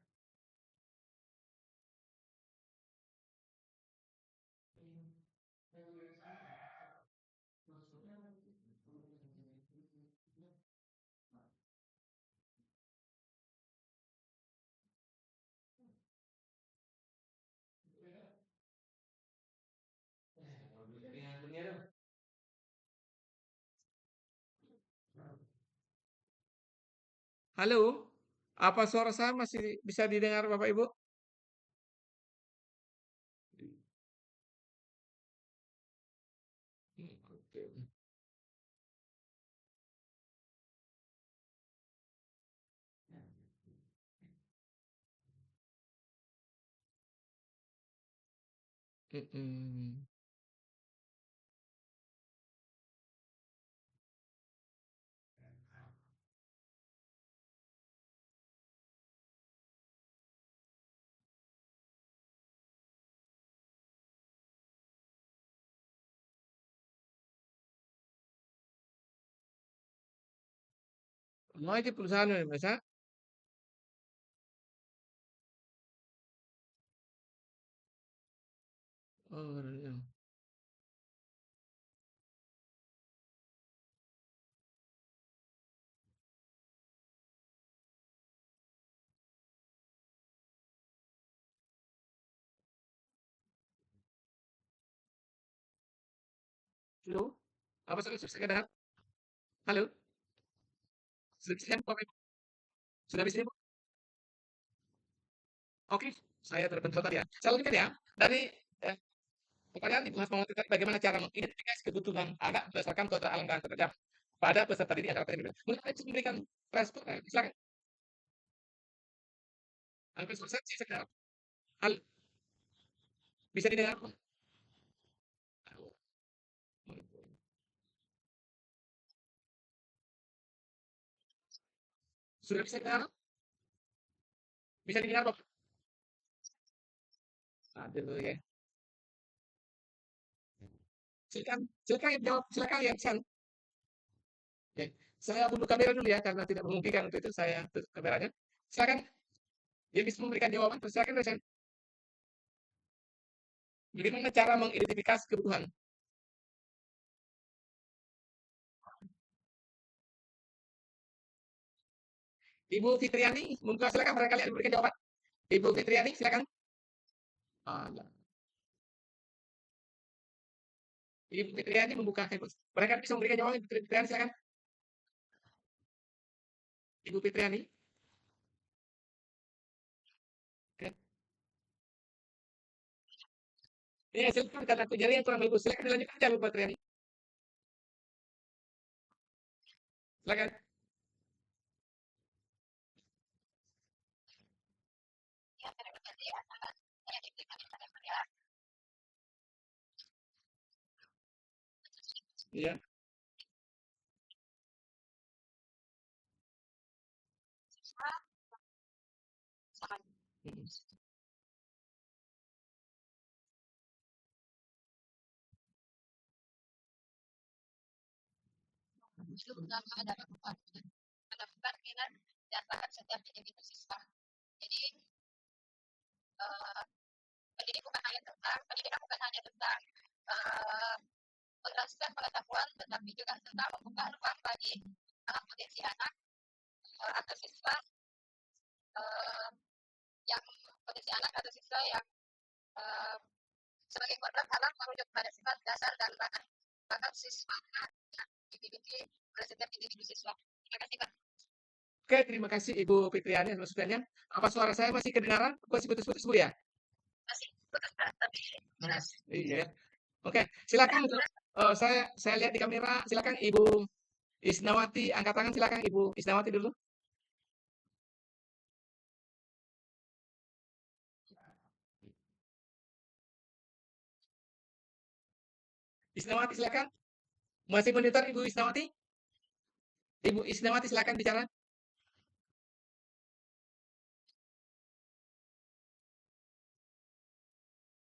Halo. Apa suara saya masih bisa didengar Bapak Ibu? Mm-mm. Oh, itu perusahaan ya, Mas, ya? Oh, iya. Halo. Apa sudah bisa kedengar? Halo. Sudah bisa, Bapak Ibu? Sudah bisa, Ibu? Oke, saya terbentur tadi ya. Saya lanjutkan ya. Dari eh, pertanyaan Ibu Hasmawati tadi, bagaimana cara mengidentifikasi kebutuhan anak berdasarkan keterangan dan kerja pada peserta didik antara tadi. Mungkin Anda bisa memberikan respon. Silakan. Hampir selesai sih sekarang. Hal bisa didengar? Sudah bisa didengar? Bisa didengar, Bapak? Aduh ya. Silakan, silakan yang jawab, silakan yang share. Oke. Saya bunuh kamera dulu ya karena tidak memungkinkan untuk itu saya tutup kameranya. Silakan yang bisa memberikan jawaban, silakan Resen. Bagaimana cara mengidentifikasi kebutuhan? Ibu Fitriani, membuka silakan barangkali ada memberikan jawaban. Ibu Fitriani, silakan. Alah. Ibu Fitriani membuka handphone. Barangkali bisa memberikan jawaban. Ibu Fitriani, silakan. Ibu Fitriani. Ya, ya silakan karena aku jaringan kurang bagus. Silakan dilanjutkan aja, Bu Fitriani. Silakan. Iya. Mm. Oke, terima kasih Ibu Fitriani atas masukannya. Apa suara saya masih kedengaran? Masih putus-putus, Bu ya? Iya. Oke, silakan. Saya lihat di kamera. Silakan Ibu Isnawati, angkat tangan silakan Ibu Isnawati dulu. Isnawati silakan. Masih monitor Ibu Isnawati? Ibu Isnawati silakan bicara.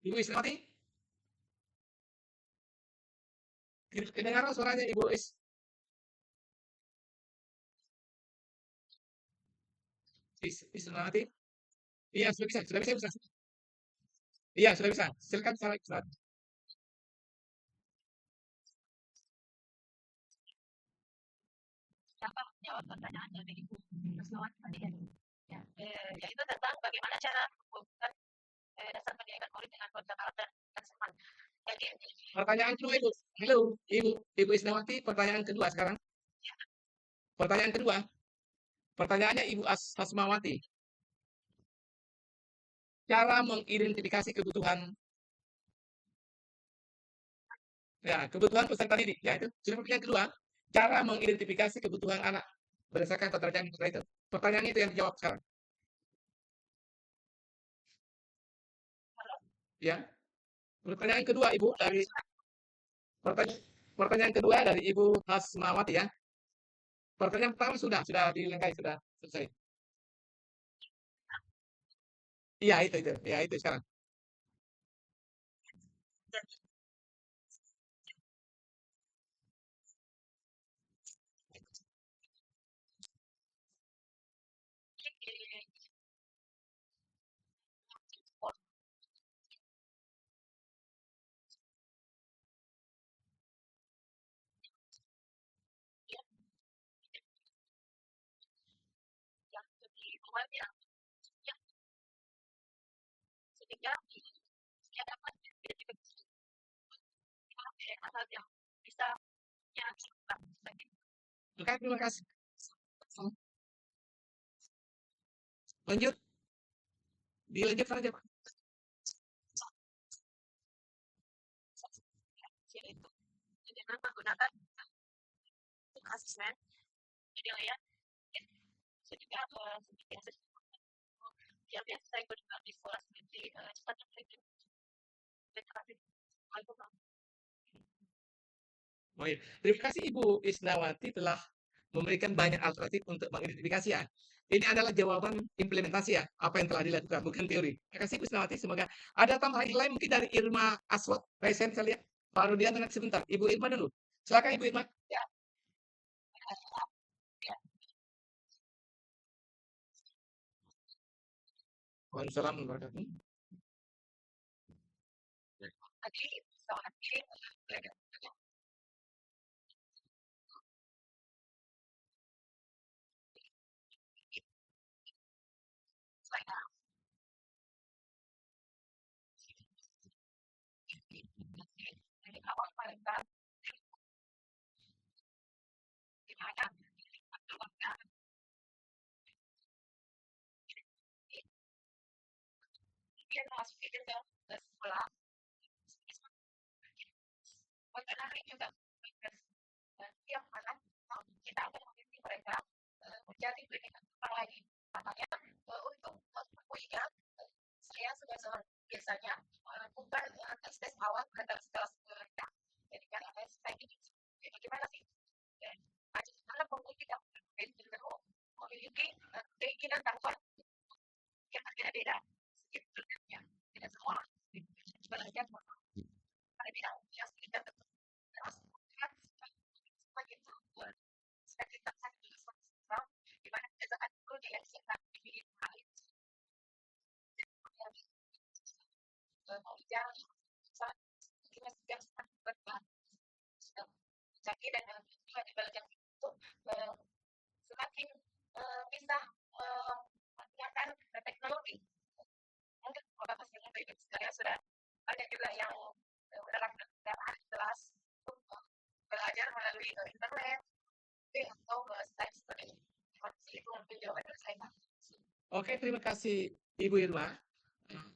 Ibu Isnawati, kedengaran suaranya Ibu Isnawati? Iya, sudah bisa, sudah bisa, bisa. Iya, sudah bisa. Silakan bicara. Pertanyaan kedua Ibu. Halo, Ibu Isnawati, pertanyaan kedua sekarang. Pertanyaan kedua. Pertanyaannya Ibu Hasmawati. Cara mengidentifikasi kebutuhan, ya, kebutuhan peserta didik. Ya, itu. Sudah pertanyaan kedua. Cara mengidentifikasi kebutuhan anak berdasarkan keterangan itu. Pertanyaan itu yang dijawab sekarang. Ya. Pertanyaan kedua Ibu dari pertanyaan, pertanyaan kedua dari Ibu Hasmawati ya. Pertanyaan pertama sudah dilengkapi, sudah selesai. Iya itu, ya itu sekarang. Oke, terima kasih. Lanjut, dilanjutkan aja Pak. Oh, iya. Terima kasih Ibu Isnawati telah memberikan banyak alternatif untuk mengidentifikasi ya. Ini adalah jawaban implementasi ya, apa yang telah dilakukan, bukan teori. Terima kasih Ibu Isnawati, semoga ada tambahan lain mungkin dari Irma Aswad. Resen saya lihat, Pak Rudian nanti sebentar. Ibu Irma dulu. Silakan Ibu Irma. Waalaikumsalam warahmatullahi wabarakatuh. Oke, terima kasih Ibu Irma.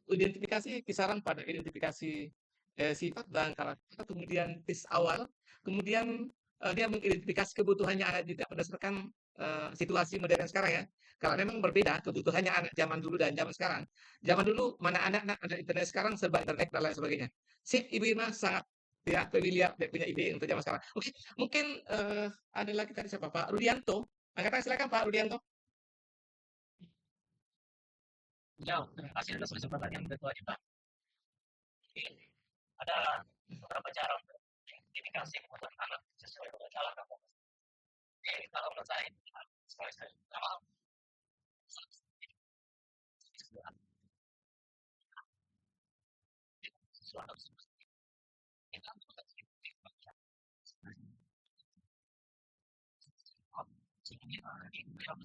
Identifikasi kisaran pada identifikasi sifat dan karakter, kemudian tes awal, kemudian dia mengidentifikasi kebutuhannya anak juga berdasarkan situasi modern sekarang ya. Kalau memang berbeda kebutuhannya anak zaman dulu dan zaman sekarang. Zaman dulu mana anak-anak ada internet, sekarang serba internet dan lain sebagainya. Sip, Ibu Irma sangat ya familiar, dia punya ide untuk zaman sekarang. Oke, mungkin ada lagi tadi siapa Pak Rudianto. Angkat tangan silakan Pak Rudianto. Ya, terima kasih atas kesempatan yang bertuah Pak. Ada beberapa cara untuk identifikasi kebutuhan anak sesuai dengan cara kamu. Jadi kalau menurut saya, sekali-sekali pertama, suatu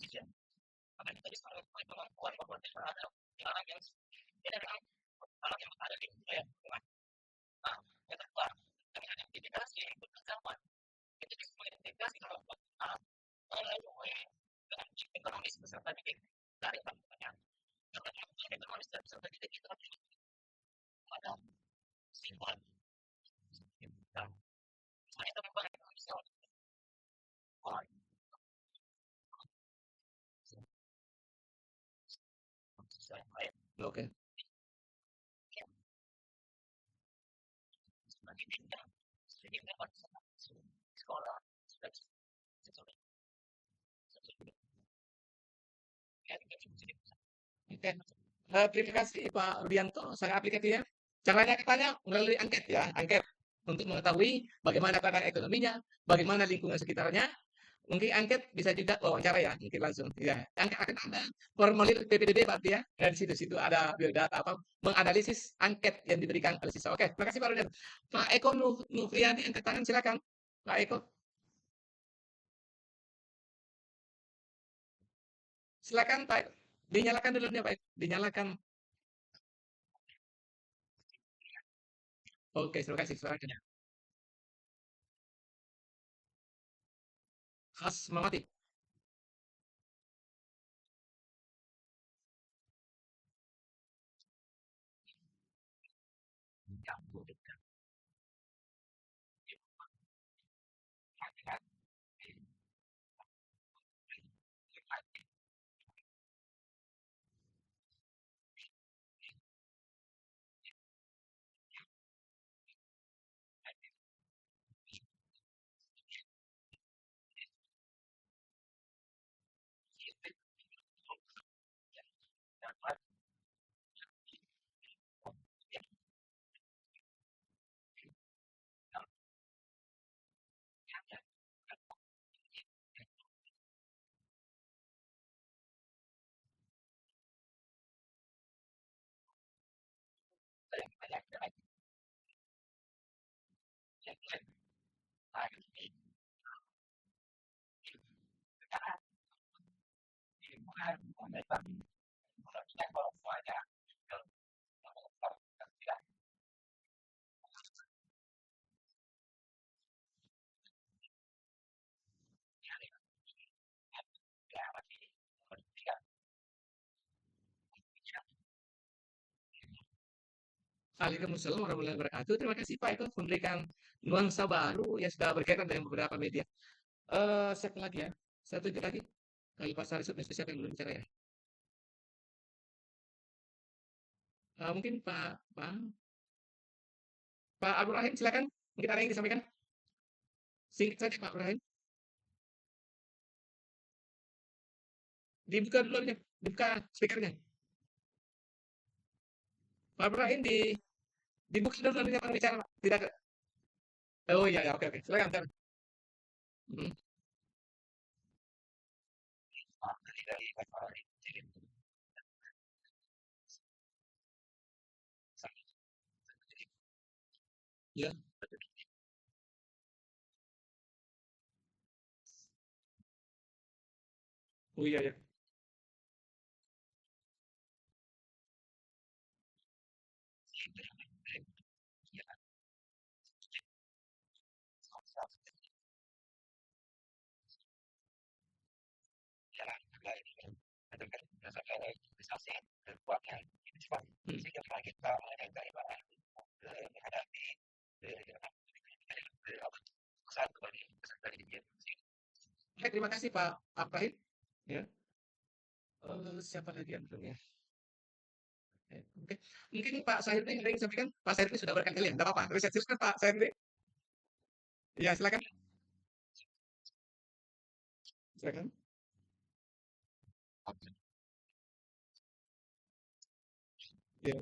kita makanya tadi sekarang kemampuan membuat ada orang yang beda dengan orang yang ada di budaya lingkungan. Nah, yang kedua, kami ada identifikasi beragama. Itu bisa mengidentifikasi kelompok A melalui dengan ekonomis beserta didik dari bangunannya. Karena ekonomis dan beserta didik itu ada simbol. Dan saya itu memang ekonomis Oke. Sekolah Oke. Terima kasih Pak Rudianto, sangat aplikatif ya. Caranya katanya melalui angket ya, angket untuk mengetahui bagaimana keadaan ekonominya, bagaimana lingkungan sekitarnya. Mungkin angket bisa juga wawancara ya, mungkin langsung. Ya, angket akan ada formulir PPDB Pak ya. Dan di situ-situ ada biodata apa menganalisis angket yang diberikan oleh siswa. Oke, terima kasih Pak Rudianto. Pak Eko Nufriani angkat tangan silakan. Pak Eko. Silakan Pak. Dinyalakan dulu nih Pak. Dinyalakan. Oke, terima kasih suaranya. Khas Mamati. Waalaikumsalam warahmatullahi wabarakatuh. Terima kasih Pak itu memberikan nuansa baru yang sudah berkaitan dengan beberapa media. Siapa lagi ya? Satu lagi. Kalau Pak Sari sudah siapa yang belum bicara ya? Mungkin Pak Abdul Rahim silakan. Mungkin ada yang disampaikan. Singkat saja Pak Abdul Rahim. Dibuka dulu aja, dibuka speakernya. Pak Abdul Rahim dibuka dulu nanti orang bicara Pak. Tidak. Oh iya ya, oke oke. Silakan. Silakan. Hmm. Dari Ya. Oh iya ya. Oke, terima kasih Pak Abdul ya. Siapa lagi yang belum ya? Oke. Mungkin Pak Sahirdi ada yang sampaikan. Pak Sahirdi sudah berkali-kali ya, enggak apa-apa. Terus silakan Pak Sahirdi. Ya, silakan. Silakan. Ya.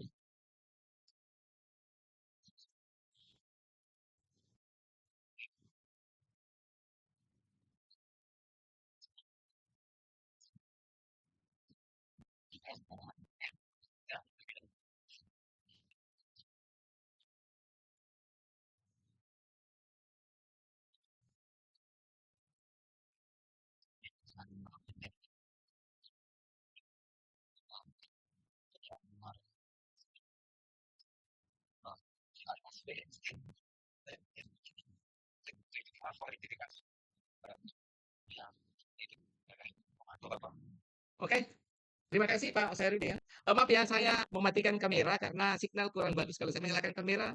Oke, terima kasih Pak Sahirdi ya. Maaf ya, saya mematikan kamera karena signal kurang bagus. Kalau saya menyalakan kamera,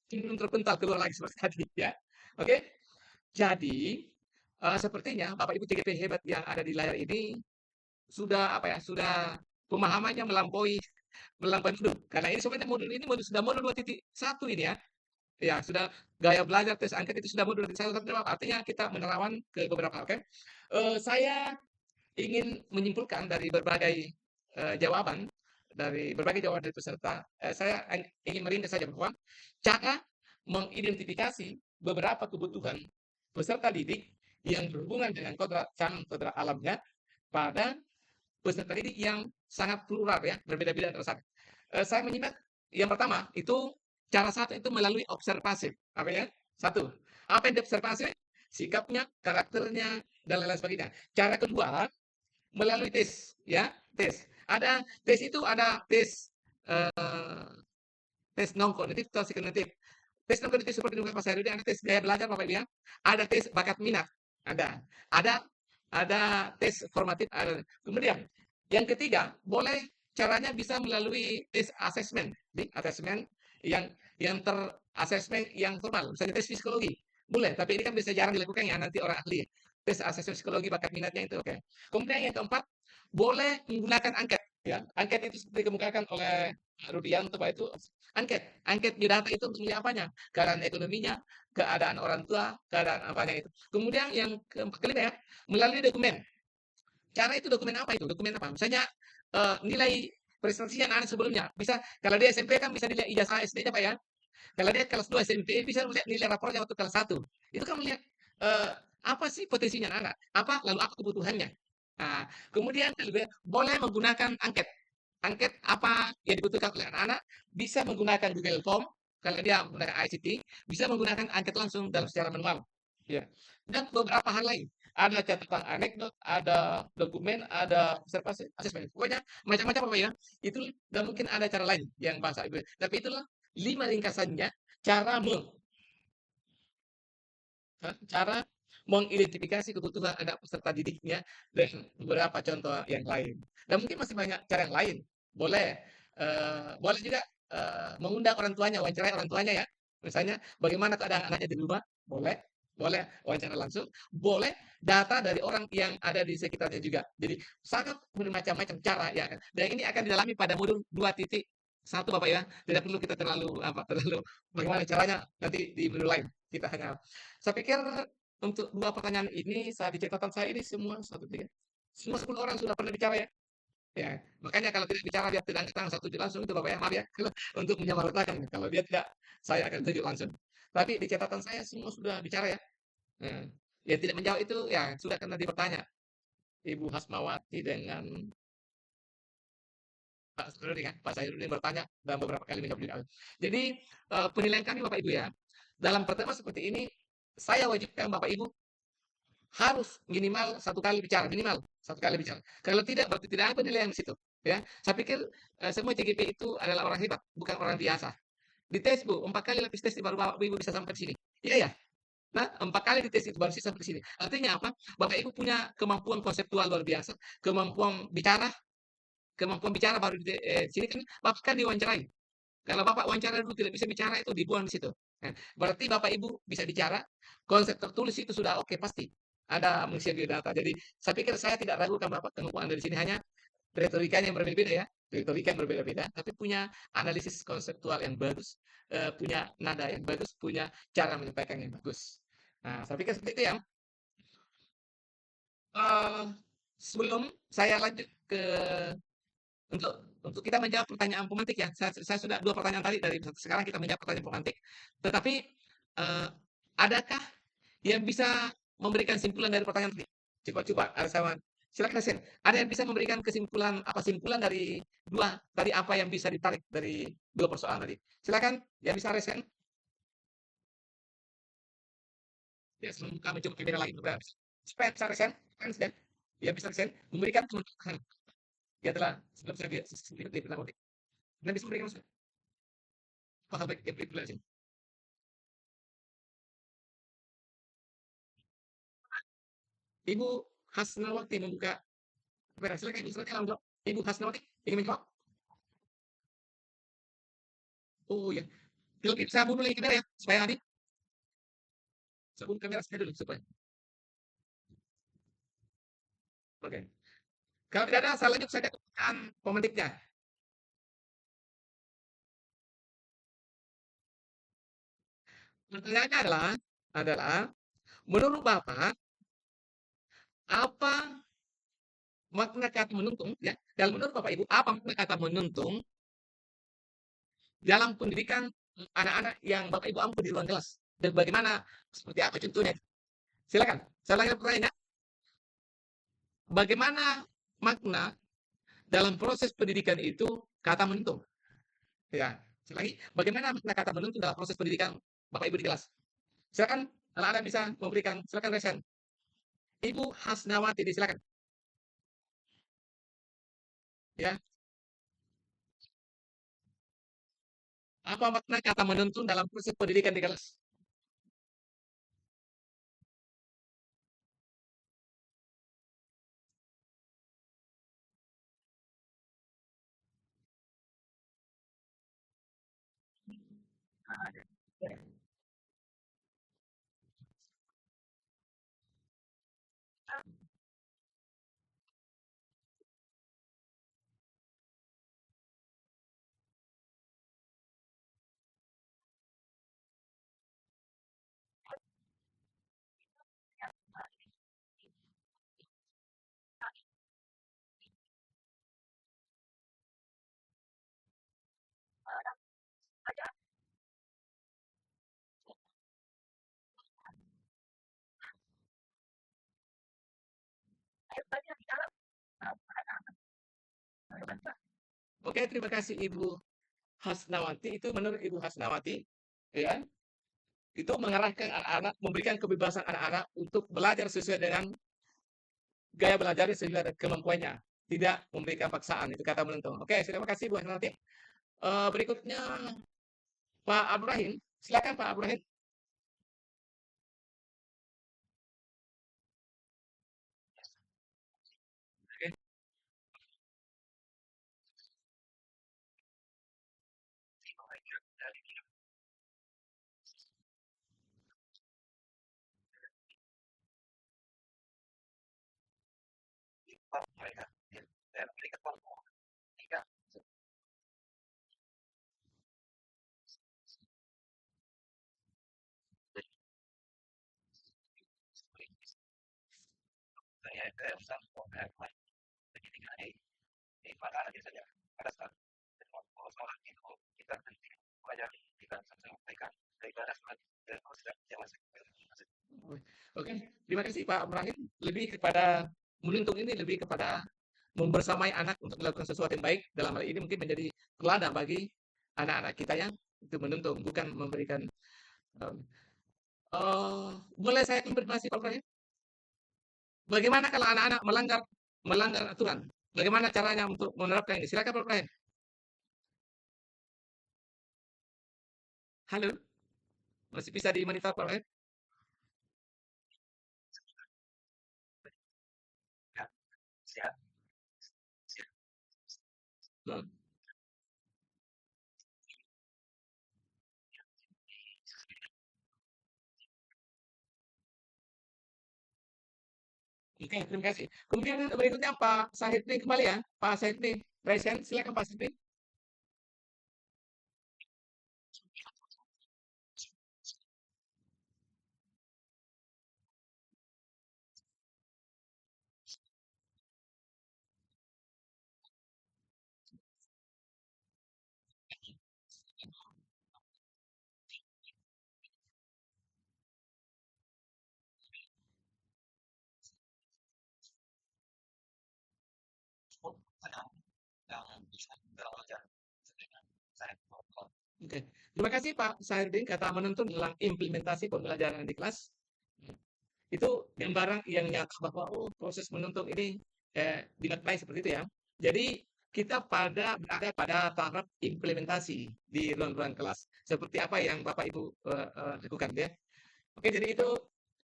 cenderung terpental keluar lagi seperti tadi ya. Oke, jadi sepertinya Bapak Ibu TGP hebat yang ada di layar ini sudah apa ya, sudah pemahamannya melampaui modul. Karena ini sebenarnya modul ini sudah modul 2.1 ini ya. Ya, sudah gaya belajar tes angket itu sudah modul 2.1, artinya kita menerawang ke beberapa hal. Oke. Saya ingin menyimpulkan dari berbagai jawaban dari peserta, saya ingin meringkas saja bahwa cara mengidentifikasi beberapa kebutuhan peserta didik yang berhubungan dengan kodrat kodrat alamnya pada peserta didik yang sangat plural ya, berbeda-beda antara satu. Saya menyimak yang pertama itu cara satu itu melalui observasi. Apa ya? Satu. Apa yang diobservasi? Sikapnya, karakternya, dan lain-lain sebagainya. Cara kedua melalui tes, ya, tes. Ada tes itu ada tes non kognitif atau psikognitif. Tes non kognitif seperti juga Mas Herudi, ada tes gaya belajar Bapak Ibu ya. Ada tes bakat minat, ada tes formatif, ada. Kemudian yang ketiga, boleh caranya bisa melalui tes asesmen, asesmen yang asesmen yang formal, misalnya tes psikologi. Boleh, tapi ini kan bisa jarang dilakukan ya nanti orang ahli. Tes asesmen psikologi bakat minatnya itu oke. Kemudian yang keempat, boleh menggunakan angket ya. Angket itu seperti dikemukakan oleh Rudianto Pak itu angket biodata itu untuk melihat apanya? Keadaan ekonominya, keadaan orang tua, keadaan apanya itu. Kemudian yang kelima ya, melalui dokumen. Cara itu dokumen apa itu? Dokumen apa? Misalnya nilai prestasi yang ada sebelumnya. Bisa kalau dia SMP kan bisa dilihat ijazah SD-nya Pak ya. Kalau dia kelas 2 SMP bisa melihat nilai rapornya waktu kelas 1. Itu kan melihat apa sih potensinya anak? Apa lalu apa kebutuhannya? Nah, kemudian boleh menggunakan angket. Angket apa yang dibutuhkan oleh anak-anak bisa menggunakan Google Form kalau dia menggunakan ICT, bisa menggunakan angket langsung dalam secara manual. Ya. Dan beberapa hal lain. Ada catatan anekdot, ada dokumen, ada observasi, asesmen. Pokoknya macam-macam Pak ya. Itu dan mungkin ada cara lain yang bahasa Ibu. Tapi itulah 5 ringkasannya cara mengidentifikasi kebutuhan anak peserta didiknya dan beberapa contoh yang lain. Dan mungkin masih banyak cara yang lain. Boleh juga mengundang orang tuanya, wawancarai orang tuanya ya. Misalnya bagaimana keadaan anaknya di rumah, boleh. Boleh wawancara langsung, boleh data dari orang yang ada di sekitarnya juga. Jadi sangat bermacam-macam cara ya. Dan ini akan didalami pada modul 2.1 Bapak ya. Tidak perlu kita terlalu bagaimana caranya nanti di modul lain. Kita hanya saya pikir untuk 2 pertanyaan ini saat di catatan saya ini semua 1, 3. Semua 10 orang sudah pernah bicara ya. Ya, makanya kalau tidak bicara dia tidak datang satu langsung itu Bapak ya, maaf ya, untuk menyamaratakan. Kalau dia tidak, saya akan tunjuk langsung. Tapi di catatan saya semua sudah bicara ya. Nah, yang tidak menjawab itu ya sudah kan nanti bertanya. Ibu Hasmawati dengan Pak Sahrudin kan, Pak Sahrudin bertanya dan beberapa kali menjawab juga. Jadi penilaian kami Bapak Ibu ya, dalam pertemuan seperti ini saya wajibkan Bapak Ibu harus minimal 1 kali bicara, minimal 1 kali bicara. Kalau tidak berarti tidak ada penilaian di situ. Ya, saya pikir semua CGP itu adalah orang hebat, bukan orang biasa. Dites Bu, 4 kali lapis tes baru Bapak Ibu bisa sampai di sini. Iya ya. Nah, 4 kali dites itu baru bisa sampai di sini. Artinya apa? Bapak Ibu punya kemampuan konseptual luar biasa, kemampuan bicara baru di sini kan Bapak kan diwawancarai. Kalau Bapak wawancara dulu tidak bisa bicara itu dibuang di situ. Nah, berarti Bapak Ibu bisa bicara, konsep tertulis itu sudah oke pasti. Ada mengisi biodata. Jadi saya pikir saya tidak ragukan Bapak kemampuan dari sini hanya retorikanya yang berbeda-beda ya. Retorika yang berbeda-beda, tapi punya analisis konseptual yang bagus, punya nada yang bagus, punya cara menyampaikan yang bagus. Nah, saya pikir seperti itu ya. Sebelum saya lanjut ke untuk kita menjawab pertanyaan pemantik ya, saya sudah 2 pertanyaan tadi dari sekarang kita menjawab pertanyaan pemantik. Tetapi, adakah yang bisa memberikan simpulan dari pertanyaan tadi? Coba ada sama silakan Resen. Ada yang bisa memberikan simpulan dari 2 tadi apa yang bisa ditarik dari 2 persoalan tadi? Silakan yang bisa Resen. Ya, sebelum kami coba kamera lain juga bisa. Supaya bisa Resen, Resen, yang bisa Resen memberikan contoh ya telah sebelum saya lihat sedikit di penerbit. Dan bisa memberikan paham baik yang privilege. Ibu Hasnawati membuka kamera. Silakan Ibu, silakan langsung. Ibu Hasnawati ingin menjawab. Oh ya, saya bunuh lagi kamera ya, supaya nanti saya bunuh kamera saya dulu supaya. Oke. Kalau tidak ada, saya lanjut saja ke pertanyaan pemantiknya. Pertanyaannya adalah menurut Bapak apa makna kata menuntung ya? Dan menurut Bapak Ibu apa makna kata menuntung dalam pendidikan anak-anak yang Bapak Ibu ampu di ruang kelas? Dan bagaimana seperti apa contohnya? Silakan. Saya lanjut pertanyaannya. Bagaimana makna dalam proses pendidikan itu kata menuntung? Ya, lagi bagaimana makna kata menuntung dalam proses pendidikan Bapak Ibu di kelas? Silakan kalau Anda bisa memberikan, silakan Resen. Ibu Hasnawati, silakan. Ya, apa makna kata menuntun dalam proses pendidikan di kelas? Oke, terima kasih Ibu Hasnawati. Itu menurut Ibu Hasnawati, ya, itu mengarahkan anak-anak, memberikan kebebasan anak-anak untuk belajar sesuai dengan gaya belajar sesuai dengan kemampuannya. Tidak memberikan paksaan, itu kata menentu. Oke, terima kasih Bu Hasnawati. Berikutnya Pak Abrahim. Silakan Pak Abrahim. dari dia mereka dan mereka kelompok tiga saya bisa mengatakan ketika di mana biasanya pada saat sholat itu kita pelajari kita sampaikan daripada sholat dan sudah jelas. Oke, terima kasih Pak Ibrahim. Lebih kepada menuntun ini lebih kepada membersamai anak untuk melakukan sesuatu yang baik. Dalam hal ini mungkin menjadi teladan bagi anak-anak kita yang itu menuntun, bukan memberikan. Um, Boleh saya konfirmasi Pak Ibrahim? Bagaimana kalau anak-anak melanggar aturan? Bagaimana caranya untuk menerapkan ini? Silakan Pak Ibrahim. Halo, masih bisa dimonitor Pak Ibrahim? Siap. Hmm. Oke, terima kasih. Kemudian berikutnya Pak Sahidni kembali ya. Pak Sahidni, raise hand. Silakan Pak Sahidni. Yang bisa belajar dengan saya Oke, terima kasih Pak Sahidin kata menuntun dalam implementasi pembelajaran di kelas. Itu gambaran yang nyata bahwa proses menuntun ini dimaknai seperti itu ya. Jadi kita berada pada tahap implementasi di ruang-ruang kelas. Seperti apa yang Bapak Ibu lakukan ya. Oke, jadi itu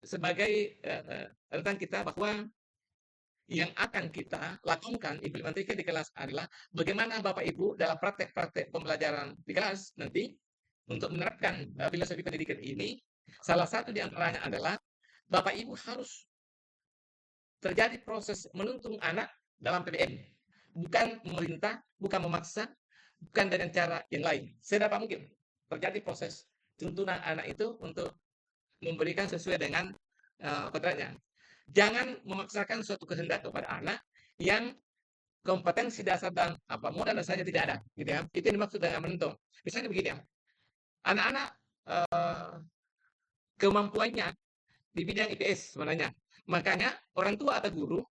sebagai tentang kita bahwa yang akan kita lakukan implementasi di kelas adalah bagaimana Bapak Ibu dalam praktek-praktek pembelajaran di kelas nanti untuk menerapkan filosofi pendidikan ini, salah satu di antaranya adalah Bapak Ibu harus terjadi proses menuntun anak dalam PBM. Bukan memerintah, bukan memaksa, bukan dengan cara yang lain. Sedapat mungkin terjadi proses tuntunan anak itu untuk memberikan sesuai dengan kodratnya. Jangan memaksakan suatu kehendak kepada anak yang kompetensi dasar dan modal dasarnya tidak ada, gitu ya. Itu yang dimaksud dengan menuntun. Misalnya begini ya, anak-anak kemampuannya di bidang IPS sebenarnya. Makanya orang tua atau guru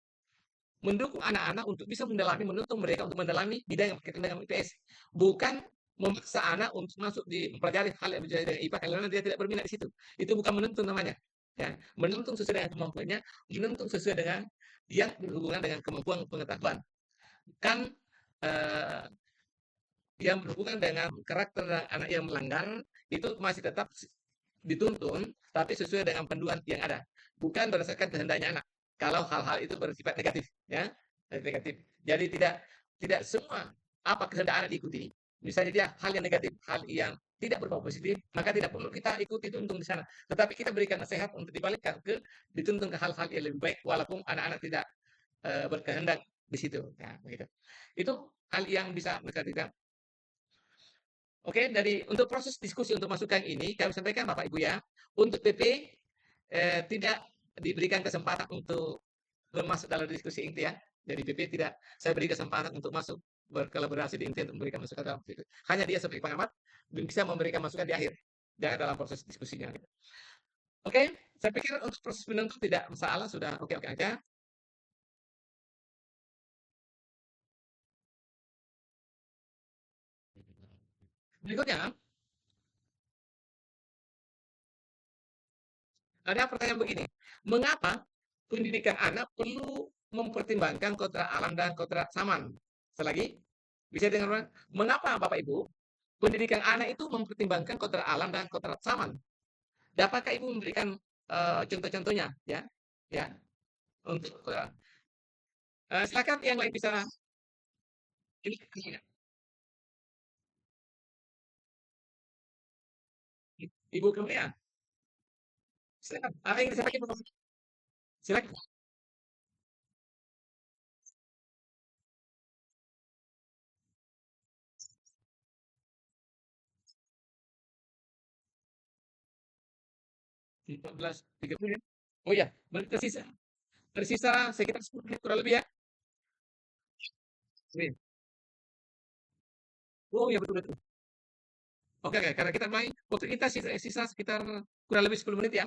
mendukung anak-anak untuk bisa menuntun mereka untuk mendalami bidang yang berkaitan dengan IPS. Bukan memaksa anak untuk masuk di mempelajari hal yang berkaitan dengan IPA karena dia tidak berminat di situ. Itu bukan menuntun namanya. Ya, menuntun sesuai dengan kemampuannya, menuntun sesuai dengan yang berhubungan dengan kemampuan pengetahuan. Kan yang berhubungan dengan karakter anak yang melanggar itu masih tetap dituntun, tapi sesuai dengan panduan yang ada, bukan berdasarkan kehendaknya anak. Kalau hal-hal itu bersifat negatif, ya, negatif. Jadi tidak semua apa kehendak anak diikuti. Misalnya dia hal yang negatif, hal yang tidak berbau positif, maka tidak perlu kita ikuti tuntun di sana. Tetapi kita berikan nasihat untuk dibalikkan dituntun ke hal-hal yang lebih baik, walaupun anak-anak tidak berkehendak di situ. Nah, begitu. Itu hal yang bisa mereka tidak. Oke, untuk proses diskusi untuk masukan ini, kami sampaikan Bapak Ibu ya, untuk PP tidak diberikan kesempatan untuk masuk dalam diskusi inti ya. Jadi PP tidak saya beri kesempatan untuk masuk berkolaborasi di inti untuk memberikan masukan dalam itu. Hanya dia sebagai pengamat bisa memberikan masukan di akhir, dalam proses diskusinya. Oke, saya pikir untuk proses menuntut tidak masalah, sudah oke-oke aja. Berikutnya, ada pertanyaan begini, mengapa pendidikan anak perlu mempertimbangkan kodrat alam dan kodrat zaman? Selagi, bisa dengar, mengapa Bapak Ibu pendidikan anak itu mempertimbangkan kodrat alam dan kodrat zaman? Dapatkah Ibu memberikan contoh-contohnya? Ya, ya, untuk silakan yang lain bisa. Ini Ibu Kurnia, silakan. Apa yang disampaikan Bapak? Silakan. Di 14.30 ya. Oh iya, berarti tersisa sekitar 10 menit kurang lebih ya. Iya. Oh iya betul betul. Oke, oke, karena kita main waktu kita sisa sekitar kurang lebih 10 menit ya.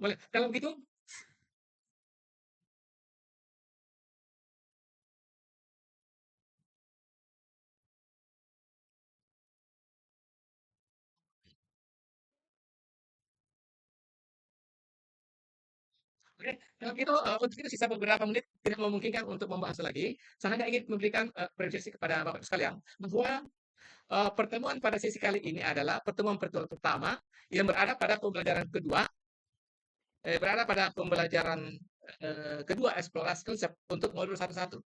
Boleh. Kalau begitu, oke, kalau gitu untuk itu sisa beberapa menit tidak memungkinkan untuk membahas lagi. Saya hanya ingin memberikan apresiasi kepada Bapak sekalian bahwa pertemuan pada sesi kali ini adalah pertemuan virtual pertama yang berada pada pembelajaran kedua eksplorasi konsep untuk modul 1.1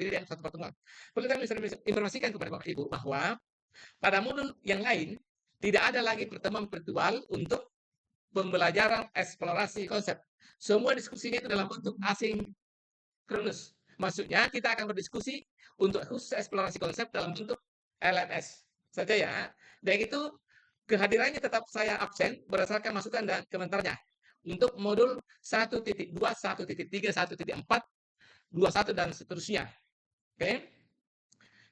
ini yang satu pertemuan. Perlu kami informasikan kepada Bapak Ibu bahwa pada modul yang lain tidak ada lagi pertemuan virtual untuk pembelajaran eksplorasi konsep. Semua diskusinya itu dalam bentuk asinkronus. Maksudnya kita akan berdiskusi untuk khusus eksplorasi konsep dalam bentuk LMS saja ya. Dan itu kehadirannya tetap saya absen berdasarkan masukan dan komentarnya. Untuk modul 1.2, 1.3, 1.4, 21 dan seterusnya. Oke.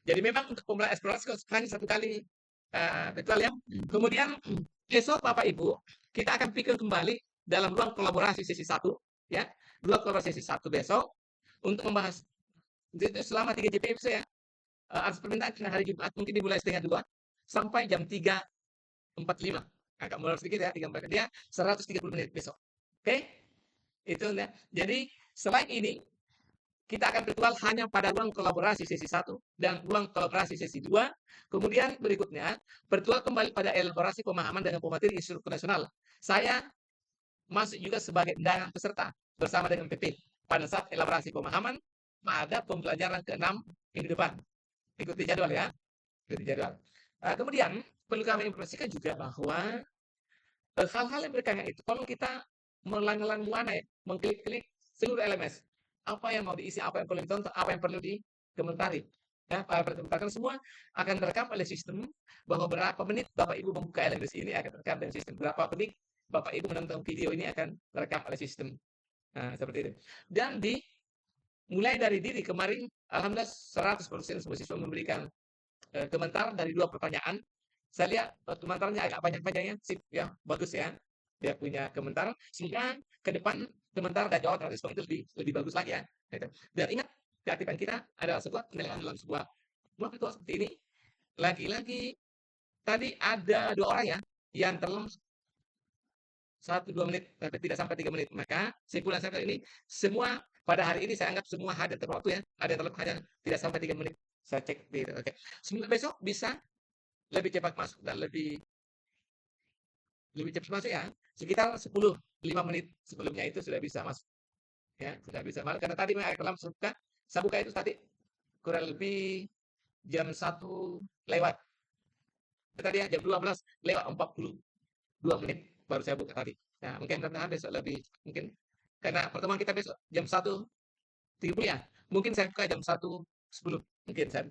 Jadi memang untuk pembelajaran eksplorasi hanya satu kali virtual ya. Kemudian besok Bapak Ibu kita akan pikir kembali dalam ruang kolaborasi sesi 1 ya. Ruang kolaborasi sesi 1 besok untuk membahas selama 3 JP ya. Atas permintaan hari Jumat mungkin dimulai setengah 2 sampai jam 3.45. Agak mulai sedikit ya, 3.45 dia 130 menit besok. Oke? Itu ya. Jadi selain ini kita akan virtual hanya pada ruang kolaborasi sesi 1 dan ruang kolaborasi sesi 2. Kemudian berikutnya, virtual kembali pada elaborasi pemahaman dengan pemateri instruktur nasional. Saya masuk juga sebagai undangan peserta bersama dengan PP pada saat elaborasi pemahaman pada pembelajaran ke-6 minggu depan. Ikuti jadwal ya. Ikuti jadwal. Kemudian perlu kami informasikan juga bahwa hal-hal yang berkaitan itu, kalau kita melang-lang mana ya, mengklik-klik seluruh LMS, apa yang mau diisi, apa yang perlu ditonton, apa yang perlu dikomentari. Ya, para pertemuan semua akan terekam oleh sistem bahwa berapa menit Bapak Ibu membuka LMS ini akan terekam dengan sistem. Berapa menit Bapak Ibu menonton video ini akan terekam oleh sistem. Nah, seperti itu. Dan mulai dari diri kemarin, alhamdulillah 100% semua siswa memberikan komentar dari 2 pertanyaan. Saya lihat komentarnya agak panjang-panjangnya, sip ya, bagus ya. Dia punya komentar, sehingga ke depan komentar dan jawaban respon itu lebih bagus lagi ya. Gitu. Dan ingat, keaktifan kita adalah sebuah penilaian dalam sebuah virtual seperti ini. Lagi-lagi tadi ada 2 orang ya yang terlem 1-2 menit, tapi tidak sampai 3 menit. Maka kesimpulan saya kali ini, semua pada hari ini saya anggap semua hadir tepat waktu ya. Ada yang terlem hanya tidak sampai 3 menit. Saya cek di oke. Semoga besok bisa lebih cepat masuk dan lebih cepat masuk ya. Sekitar 10-5 menit sebelumnya itu sudah bisa masuk. Ya, sudah bisa masuk. Karena tadi memang kelam saya buka itu tadi kurang lebih jam 1 lewat. Tadi ya jam 12 lewat 42 menit baru saya buka tadi. Nah, mungkin karena besok lebih mungkin karena pertemuan kita besok jam 1.30 ya. Mungkin saya buka jam 1.10. Mungkin saya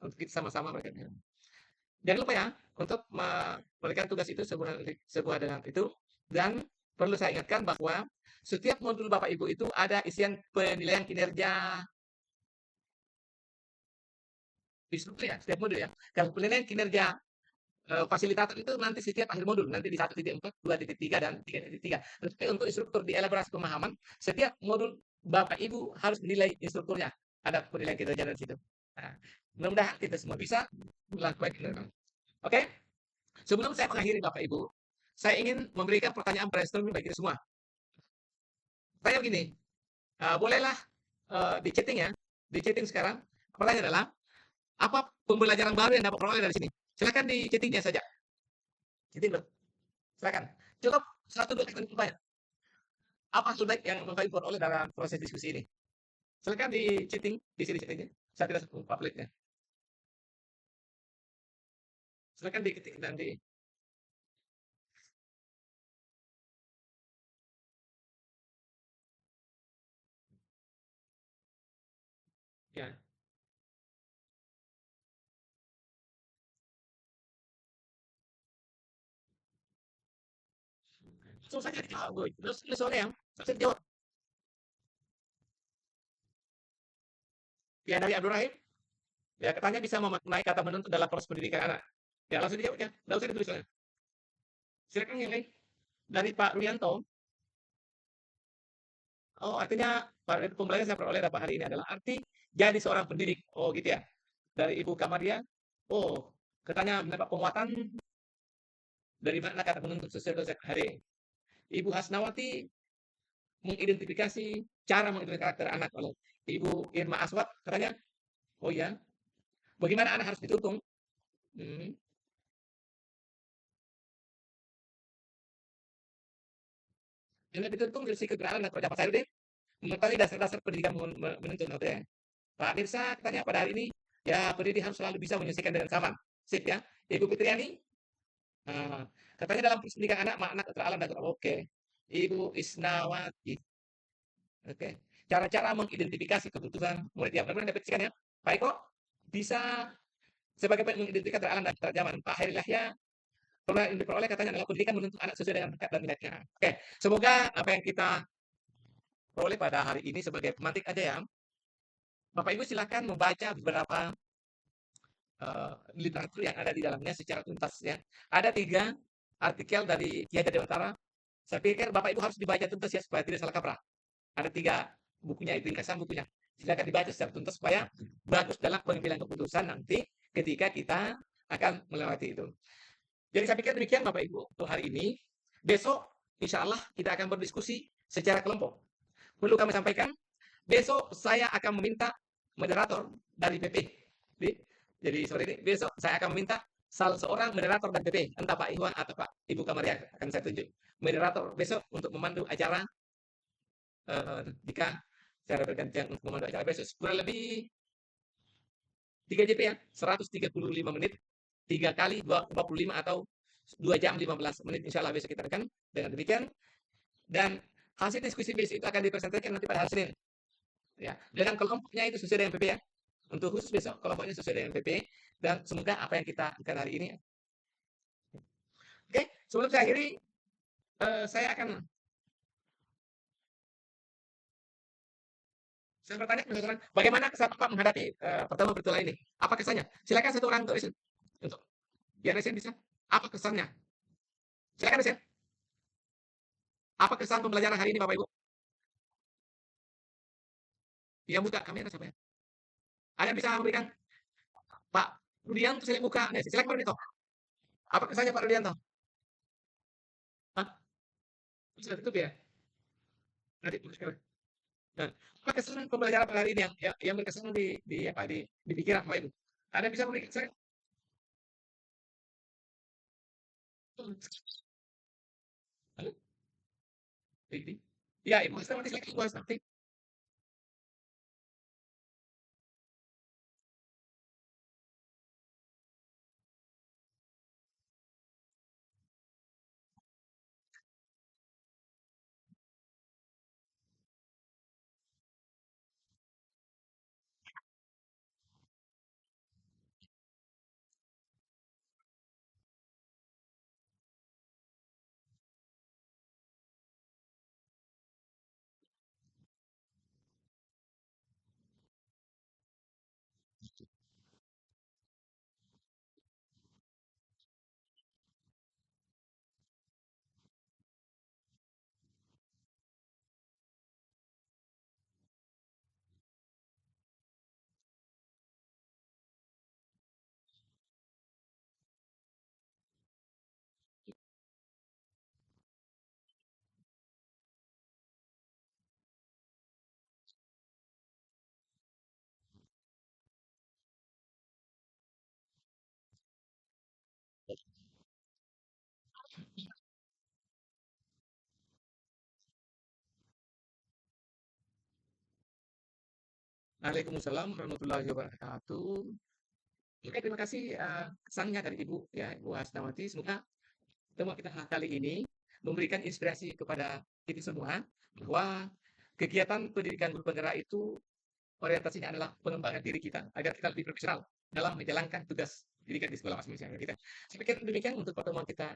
untuk kita sama-sama mereka. Jangan lupa ya untuk memberikan tugas itu sebuah dengan itu, dan perlu saya ingatkan bahwa setiap modul Bapak Ibu itu ada isian penilaian kinerja instruktur ya, setiap modul ya. Kalau penilaian kinerja fasilitator itu nanti setiap akhir modul, nanti di 1.4, 2.3 dan 3.3. Tapi untuk instruktur di elaborasi pemahaman, setiap modul Bapak Ibu harus menilai instrukturnya. Ada penilaian kinerja dari situ. Nah, mudah-mudahan kita semua bisa melakukan. Oke? Sebelum saya mengakhiri Bapak Ibu, saya ingin memberikan pertanyaan brainstorming bagi kita semua. Tanya begini, bolehlah di chatting ya, di chatting sekarang. Pertanyaan adalah, apa pembelajaran baru yang dapat peroleh dari sini? Silakan di chattingnya saja. Chatting dulu. Silakan. Cukup 1-2 kalimat bertanya. Apa feedback yang Bapak Ibu peroleh dalam proses diskusi ini? Silakan di chatting, di sini chattingnya. Saya tidak publiknya. Silakan diketik dan di Ya. Susah cari tahu, terus soalnya yang susah dijawab. Ya dari Abdurrahim, ya katanya bisa memaknai kata menuntut dalam proses pendidikan anak. Ya langsung dijawab ya, nggak usah ditulis soalnya. Silakan yang lain. Dari Pak Rulianto, oh artinya pembelajaran saya peroleh dapat hari ini adalah arti jadi seorang pendidik. Oh gitu ya. Dari Ibu Kamaria, oh katanya mendapat penguatan dari mana kata menuntut sesuai konsep hari. Ibu Hasnawati mengidentifikasi cara mengidentifikasi karakter anak. Kalau Ibu Irma Aswad katanya, oh ya, bagaimana anak harus dituntun? Hmm. Yang dituntun dari si kegeraan dan kerja Pak Sairudin mengetahui dasar-dasar pendidikan menuntun. Oke. Pak Mirsa katanya pada hari ini, ya pendidik harus selalu bisa menyelesaikan dengan zaman. Sip ya. Ibu Fitriani, nah, katanya dalam proses pendidikan anak, makna keteraalan dan oke. Ibu Isnawati, oke. Cara-cara mengidentifikasi kebutuhan murid yang benar-benar definisikan ya. Pak Eko, bisa sebagai mengidentifikasi keteraalan dan keterjaman. Pak Heri Yahya, yang diperoleh katanya adalah pendidikan menuntut anak sesuai dengan bakat dan minatnya. Oke, semoga apa yang kita peroleh pada hari ini sebagai pemantik aja ya. Bapak Ibu silakan membaca beberapa literatur yang ada di dalamnya secara tuntas ya. Ada 3 artikel dari Ki Hajar Dewantara. Saya pikir Bapak Ibu harus dibaca tuntas ya supaya tidak salah kaprah. Ada 3 bukunya itu ringkasan bukunya. Silakan dibaca secara tuntas supaya bagus dalam pengambilan keputusan nanti ketika kita akan melewati itu. Jadi saya pikir demikian Bapak Ibu untuk hari ini. Besok insya Allah kita akan berdiskusi secara kelompok. Perlu kami sampaikan, besok saya akan meminta moderator dari PP. Jadi sore ini, besok saya akan meminta salah seorang moderator dari PP, entah Pak Iwan atau Pak Ibu Kamaria akan saya tunjuk. Moderator besok untuk memandu acara jika secara bergantian untuk memandu acara besok. Kurang lebih 3 JP ya, 135 menit, 3 kali 25 atau 2 jam 15 menit. Insya Allah besok kita akan dengan demikian. Dan hasil diskusi besok itu akan dipresentasikan nanti pada hari Senin. Ya, dengan kelompoknya itu sesuai dengan PP ya. Untuk khusus besok kelompoknya sesuai dengan PP dan semoga apa yang kita akan hari ini. Oke, sebelum saya akhiri, saya akan saya bertanya kepada teman bagaimana kesan Bapak menghadapi pertemuan virtual ini? Apa kesannya? Silakan satu orang untuk Resen. Untuk biar Resen bisa. Apa kesannya? Silakan Resen. Apa kesan pembelajaran hari ini Bapak Ibu? Yang buka kamera siapa ya? Ada yang bisa memberikan Pak Rudianto saya buka. Nih, silakan Pak Rudianto. Apa kesannya Pak Rudianto? Hah? Sudah tutup ya? Nanti sekarang. Nah, apa kesan pembelajaran pada hari ini yang berkesan di pikiran Bapak Ibu? Ada yang bisa memberikan saya? Halo? Ini? Ya, Ibu Hasta nanti silakan Ibu Hasta. Waalaikumsalam warahmatullahi wabarakatuh. Oke, terima kasih kesannya dari Ibu ya, Ibu Hasnawati. Semoga pertemuan kita kali ini memberikan inspirasi kepada kita semua bahwa kegiatan pendidikan berpenggerak itu orientasinya adalah pengembangan diri kita agar kita lebih profesional dalam menjalankan tugas pendidikan di sekolah masing-masing kita. Saya pikir demikian untuk pertemuan kita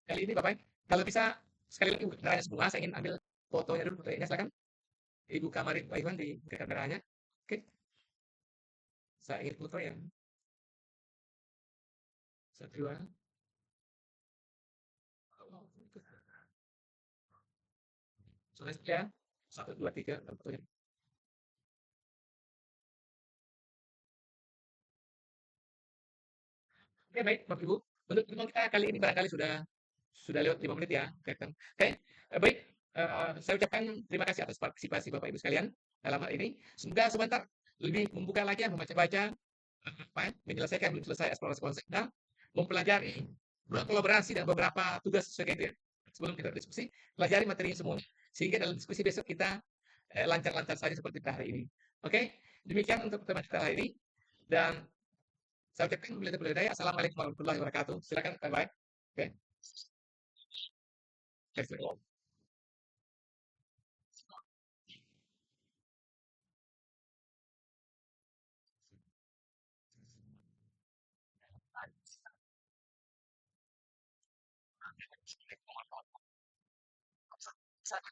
kali ini, Bapak. Kalau bisa sekali lagi kameranya semua, saya ingin ambil fotonya dulu, fotonya silakan. Ibu Kamarin, Pak Iwan di kameranya. Oke, saya ingin foto yang satu dua. Sudah ya, satu dua tiga, fotonya. Oke, baik, Bapak Ibu. Untuk pertemuan kita kali ini barangkali sudah lewat 5 menit ya, kelihatan. Oke, baik. Saya ucapkan terima kasih atas partisipasi Bapak Ibu sekalian dalam hal ini. Semoga sebentar lebih membuka lagi, membaca-baca, menyelesaikan belum selesai eksplorasi konsep dan mempelajari berkolaborasi dan beberapa tugas sesuai itu ya. Sebelum kita berdiskusi, pelajari materinya semua sehingga dalam diskusi besok kita lancar-lancar saja seperti hari ini. Oke, demikian untuk pertemuan kita hari ini dan saya ucapkan bila daya. Assalamualaikum warahmatullahi wabarakatuh. Silakan, bye-bye. Oke. Okay. Sa